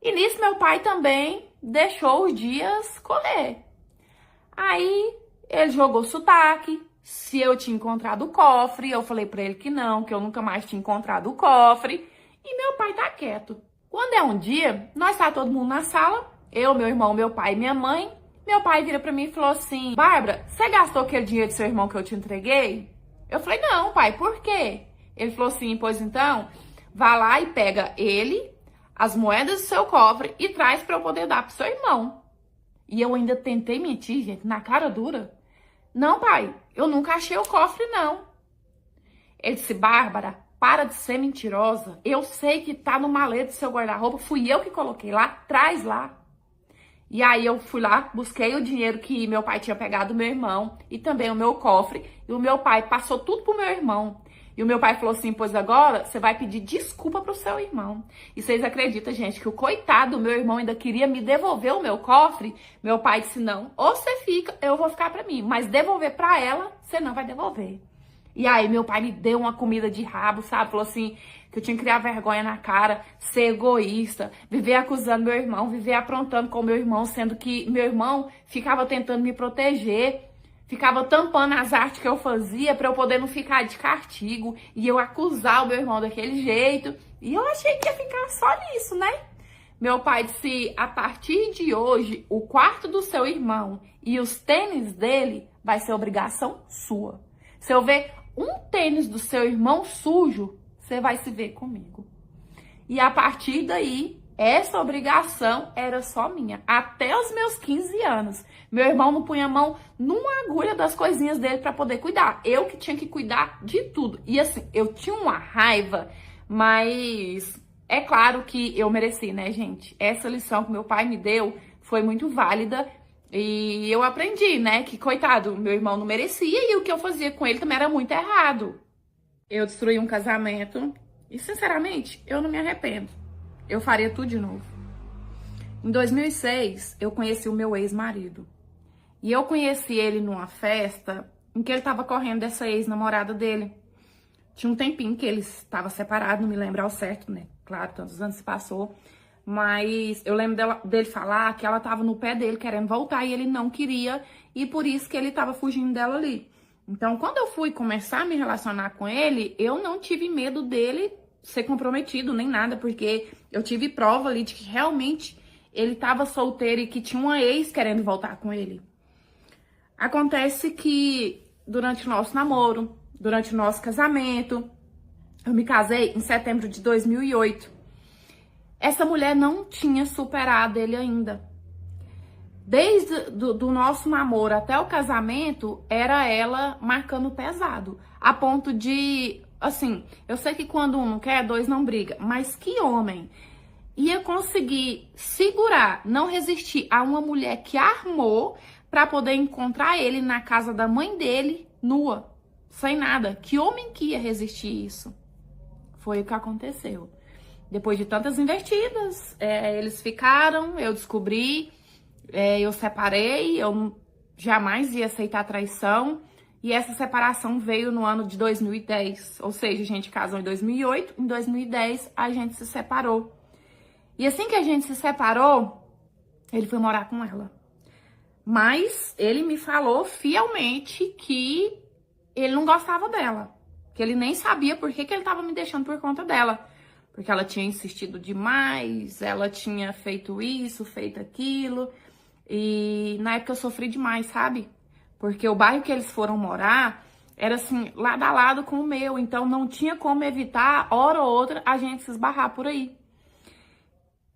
E nisso meu pai também deixou os dias correr. Aí ele jogou sotaque, se eu tinha encontrado o cofre, eu falei pra ele que não, que eu nunca mais tinha encontrado o cofre. E meu pai tá quieto. Quando é um dia, nós tá todo mundo na sala, eu, meu irmão, meu pai e minha mãe. Meu pai vira pra mim e falou assim, Bárbara, você gastou aquele dinheiro do seu irmão que eu te entreguei? Eu falei, não, pai, por quê? Ele falou assim, pois então, vá lá e pega ele, as moedas do seu cofre e traz pra eu poder dar pro seu irmão. E eu ainda tentei mentir, gente, na cara dura. Não, pai, eu nunca achei o cofre, não. Ele disse, Bárbara, para de ser mentirosa. Eu sei que tá no malete do seu guarda-roupa, fui eu que coloquei lá, traz lá. E aí eu fui lá, busquei o dinheiro que meu pai tinha pegado do meu irmão e também o meu cofre. E o meu pai passou tudo pro meu irmão. E o meu pai falou assim, pois agora você vai pedir desculpa pro seu irmão. E vocês acreditam, gente, que o coitado do meu irmão ainda queria me devolver o meu cofre? Meu pai disse, não, ou você fica, eu vou ficar pra mim. Mas devolver pra ela, você não vai devolver. E aí meu pai me deu uma comida de rabo, sabe? Falou assim, que eu tinha que criar vergonha na cara, ser egoísta, viver acusando meu irmão, viver aprontando com meu irmão, sendo que meu irmão ficava tentando me proteger, ficava tampando as artes que eu fazia pra eu poder não ficar de castigo e eu acusar o meu irmão daquele jeito. E eu achei que ia ficar só nisso, né? Meu pai disse, a partir de hoje, o quarto do seu irmão e os tênis dele vai ser obrigação sua. Se eu ver um tênis do seu irmão sujo, você vai se ver comigo. E a partir daí, essa obrigação era só minha. Até os meus 15 anos. Meu irmão não punha a mão numa agulha das coisinhas dele para poder cuidar. Eu que tinha que cuidar de tudo. E assim, eu tinha uma raiva, mas é claro que eu mereci, né, gente? Essa lição que meu pai me deu foi muito válida. E eu aprendi, né, que coitado, meu irmão não merecia e o que eu fazia com ele também era muito errado. Eu destruí um casamento e, sinceramente, eu não me arrependo. Eu faria tudo de novo. Em 2006, eu conheci o meu ex-marido. E eu conheci ele numa festa em que ele estava correndo dessa ex-namorada dele. Tinha um tempinho que ele estava separado, não me lembro ao certo, né? Claro, tantos anos se passou. Mas eu lembro dele falar que ela estava no pé dele querendo voltar e ele não queria. E por isso que ele estava fugindo dela ali. Então, quando eu fui começar a me relacionar com ele, eu não tive medo dele ser comprometido, nem nada. Porque eu tive prova ali de que realmente ele estava solteiro e que tinha uma ex querendo voltar com ele. Acontece que durante o nosso namoro, durante o nosso casamento, eu me casei em setembro de 2008. Essa mulher não tinha superado ele ainda. Desde do nosso namoro até o casamento, era ela marcando pesado. A ponto de, assim, eu sei que quando um não quer, dois não briga. Mas que homem ia conseguir segurar, não resistir a uma mulher que armou para poder encontrar ele na casa da mãe dele, nua, sem nada? Que homem que ia resistir isso? Foi o que aconteceu. Depois de tantas investidas, eles ficaram, eu descobri, eu separei, eu jamais ia aceitar traição. E essa separação veio no ano de 2010. Ou seja, a gente casou em 2008, em 2010 a gente se separou. E assim que a gente se separou, ele foi morar com ela. Mas ele me falou fielmente que ele não gostava dela. Que ele nem sabia por que ele estava me deixando por conta dela. Porque ela tinha insistido demais, ela tinha feito isso, feito aquilo. E na época eu sofri demais, sabe? Porque o bairro que eles foram morar era assim, lado a lado com o meu. Então não tinha como evitar, hora ou outra, a gente se esbarrar por aí.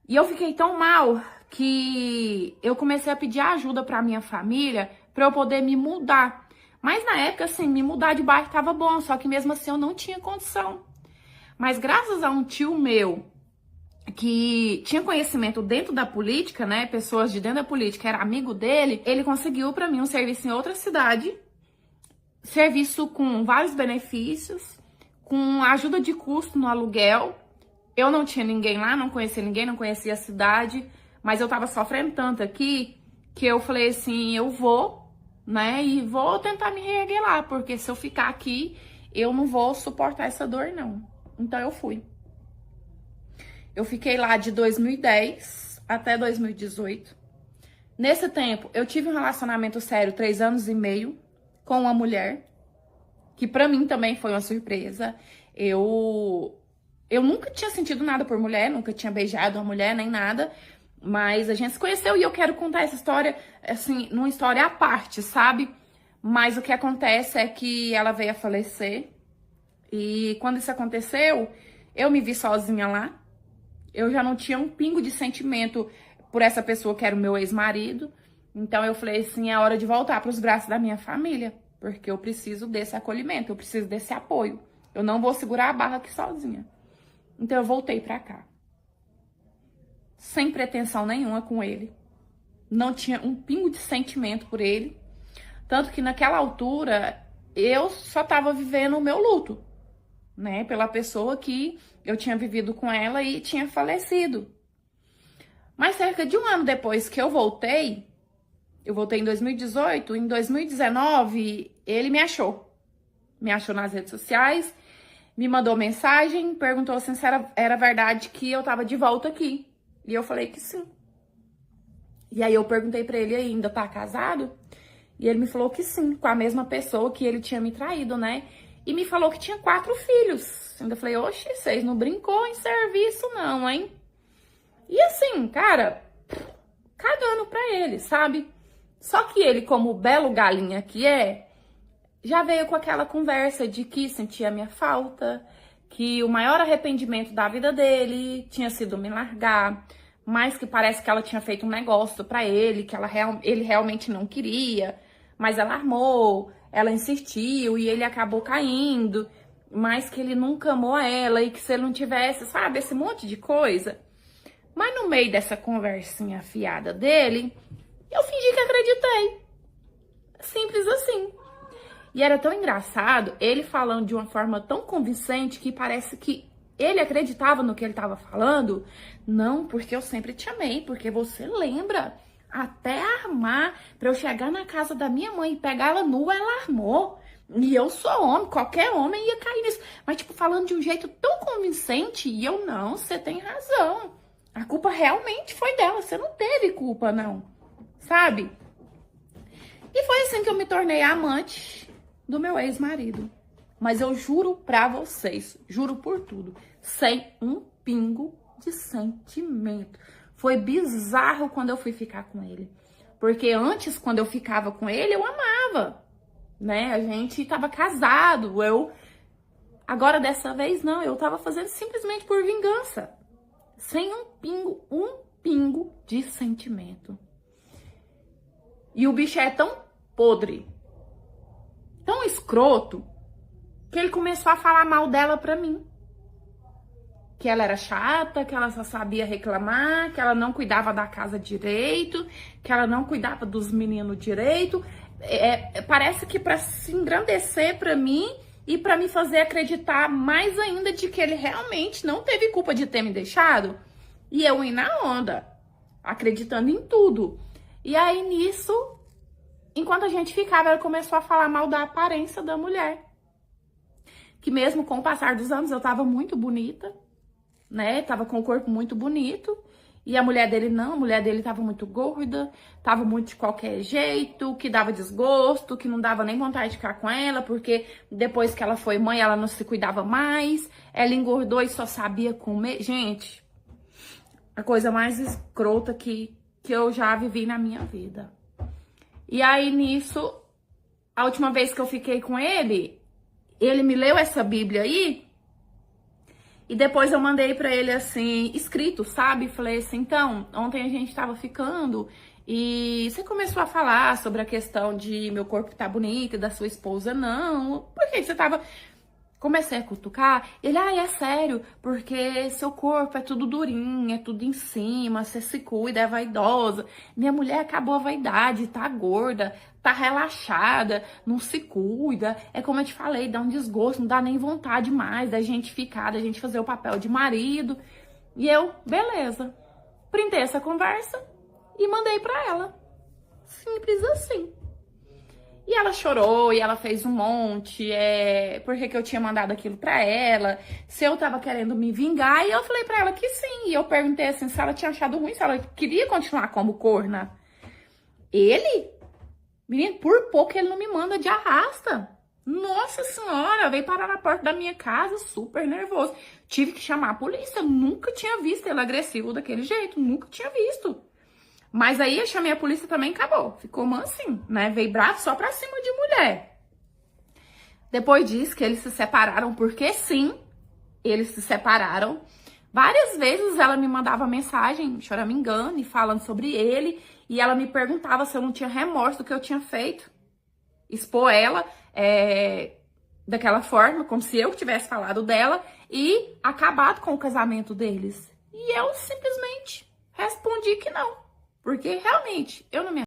E eu fiquei tão mal que eu comecei a pedir ajuda pra minha família pra eu poder me mudar. Mas na época, assim, me mudar de bairro tava bom, só que mesmo assim eu não tinha condição. Mas graças a um tio meu que tinha conhecimento dentro da política, né, pessoas de dentro da política, era amigo dele, ele conseguiu pra mim um serviço em outra cidade serviço com vários benefícios, com ajuda de custo no aluguel. Eu não tinha ninguém lá, não conhecia ninguém, não conhecia a cidade, mas eu tava sofrendo tanto aqui que eu falei assim, eu vou, né, e vou tentar me reerguer lá, porque se eu ficar aqui, eu não vou suportar essa dor, não. Então eu fui. Eu fiquei lá de 2010 até 2018. Nesse tempo, eu tive um relacionamento sério, 3 anos e meio, com uma mulher, que pra mim também foi uma surpresa. Eu nunca tinha sentido nada por mulher, nunca tinha beijado uma mulher, nem nada. Mas a gente se conheceu e eu quero contar essa história, assim, numa história à parte, sabe? Mas o que acontece é que ela veio a falecer. E quando isso aconteceu, eu me vi sozinha lá. Eu já não tinha um pingo de sentimento por essa pessoa que era o meu ex-marido. Então eu falei assim, é hora de voltar para os braços da minha família. Porque eu preciso desse acolhimento, eu preciso desse apoio. Eu não vou segurar a barra aqui sozinha. Então eu voltei pra cá. Sem pretensão nenhuma com ele. Não tinha um pingo de sentimento por ele. Tanto que naquela altura eu só tava vivendo o meu luto, né? Pela pessoa que eu tinha vivido com ela e tinha falecido. Mas cerca de um ano depois que eu voltei em 2018, em 2019 ele me achou. Me achou nas redes sociais, me mandou mensagem, perguntou assim se era verdade que eu tava de volta aqui. E eu falei que sim. E aí eu perguntei pra ele, ainda tá casado? E ele me falou que sim, com a mesma pessoa que ele tinha me traído, né? E me falou que tinha 4 filhos. Ainda falei, oxe, vocês não brincou em serviço não, hein? E assim, cara, cagando pra ele, sabe? Só que ele, como belo galinha que é, já veio com aquela conversa de que sentia minha falta, que o maior arrependimento da vida dele tinha sido me largar, mas que parece que ela tinha feito um negócio pra ele, que ele realmente não queria, mas ela armou, ela insistiu e ele acabou caindo, mas que ele nunca amou ela e que se ele não tivesse, sabe, esse monte de coisa. Mas no meio dessa conversinha afiada dele, eu fingi que acreditei. Simples assim. E era tão engraçado, ele falando de uma forma tão convincente que parece que ele acreditava no que ele estava falando. Não, porque eu sempre te amei, porque você lembra, até armar pra eu chegar na casa da minha mãe e pegar ela nua, ela armou. E eu sou homem, qualquer homem ia cair nisso. Mas tipo, falando de um jeito tão convincente, e eu não, você tem razão. A culpa realmente foi dela, você não teve culpa não, sabe? E foi assim que eu me tornei a amante do meu ex-marido. Mas eu juro pra vocês, juro por tudo, sem um pingo de sentimento. Foi bizarro quando eu fui ficar com ele. Porque antes, quando eu ficava com ele, eu amava, né? A gente tava casado, Agora, dessa vez, não, eu tava fazendo simplesmente por vingança. Sem um pingo de sentimento. E o bicho é tão podre, tão escroto, que ele começou a falar mal dela pra mim. Que ela era chata, que ela só sabia reclamar, que ela não cuidava da casa direito, que ela não cuidava dos meninos direito. Parece que pra se engrandecer pra mim e pra me fazer acreditar mais ainda de que ele realmente não teve culpa de ter me deixado. E eu ia na onda, acreditando em tudo. E aí nisso, enquanto a gente ficava, ela começou a falar mal da aparência da mulher. Que mesmo com o passar dos anos, eu tava muito bonita, né? Tava com o corpo muito bonito. E a mulher dele não, a mulher dele tava muito gorda, tava muito de qualquer jeito, que dava desgosto, que não dava nem vontade de ficar com ela, porque depois que ela foi mãe, ela não se cuidava mais, ela engordou e só sabia comer. Gente, a coisa mais escrota que eu já vivi na minha vida. E aí, nisso, a última vez que eu fiquei com ele me leu essa Bíblia aí, e depois eu mandei pra ele, assim, escrito, sabe? Falei assim, então, ontem a gente tava ficando e você começou a falar sobre a questão de meu corpo tá bonito e da sua esposa não. Por que você tava Comecei a cutucar, ele, é sério, porque seu corpo é tudo durinho, é tudo em cima, você se cuida, é vaidosa. Minha mulher acabou a vaidade, tá gorda, tá relaxada, não se cuida. É como eu te falei, dá um desgosto, não dá nem vontade mais da gente ficar, da gente fazer o papel de marido. E eu, beleza, printei essa conversa e mandei pra ela. Simples assim. E ela chorou, e ela fez um monte, porque que eu tinha mandado aquilo pra ela, se eu tava querendo me vingar, e eu falei pra ela que sim, e eu perguntei assim, se ela tinha achado ruim, se ela queria continuar como corna. Ele, menino, por pouco ele não me manda de arrasta. Nossa senhora, veio parar na porta da minha casa, super nervoso. Tive que chamar a polícia, eu nunca tinha visto ele agressivo daquele jeito, nunca tinha visto. Mas aí eu chamei a polícia também e acabou. Ficou mansinho, né? Veio bravo só pra cima de mulher. Depois disso que eles se separaram, porque sim, eles se separaram. Várias vezes ela me mandava mensagem, choramingando e falando sobre ele. E ela me perguntava se eu não tinha remorso do que eu tinha feito. Expor ela daquela forma, como se eu tivesse falado dela e acabado com o casamento deles. E eu simplesmente respondi que não. Porque realmente eu não me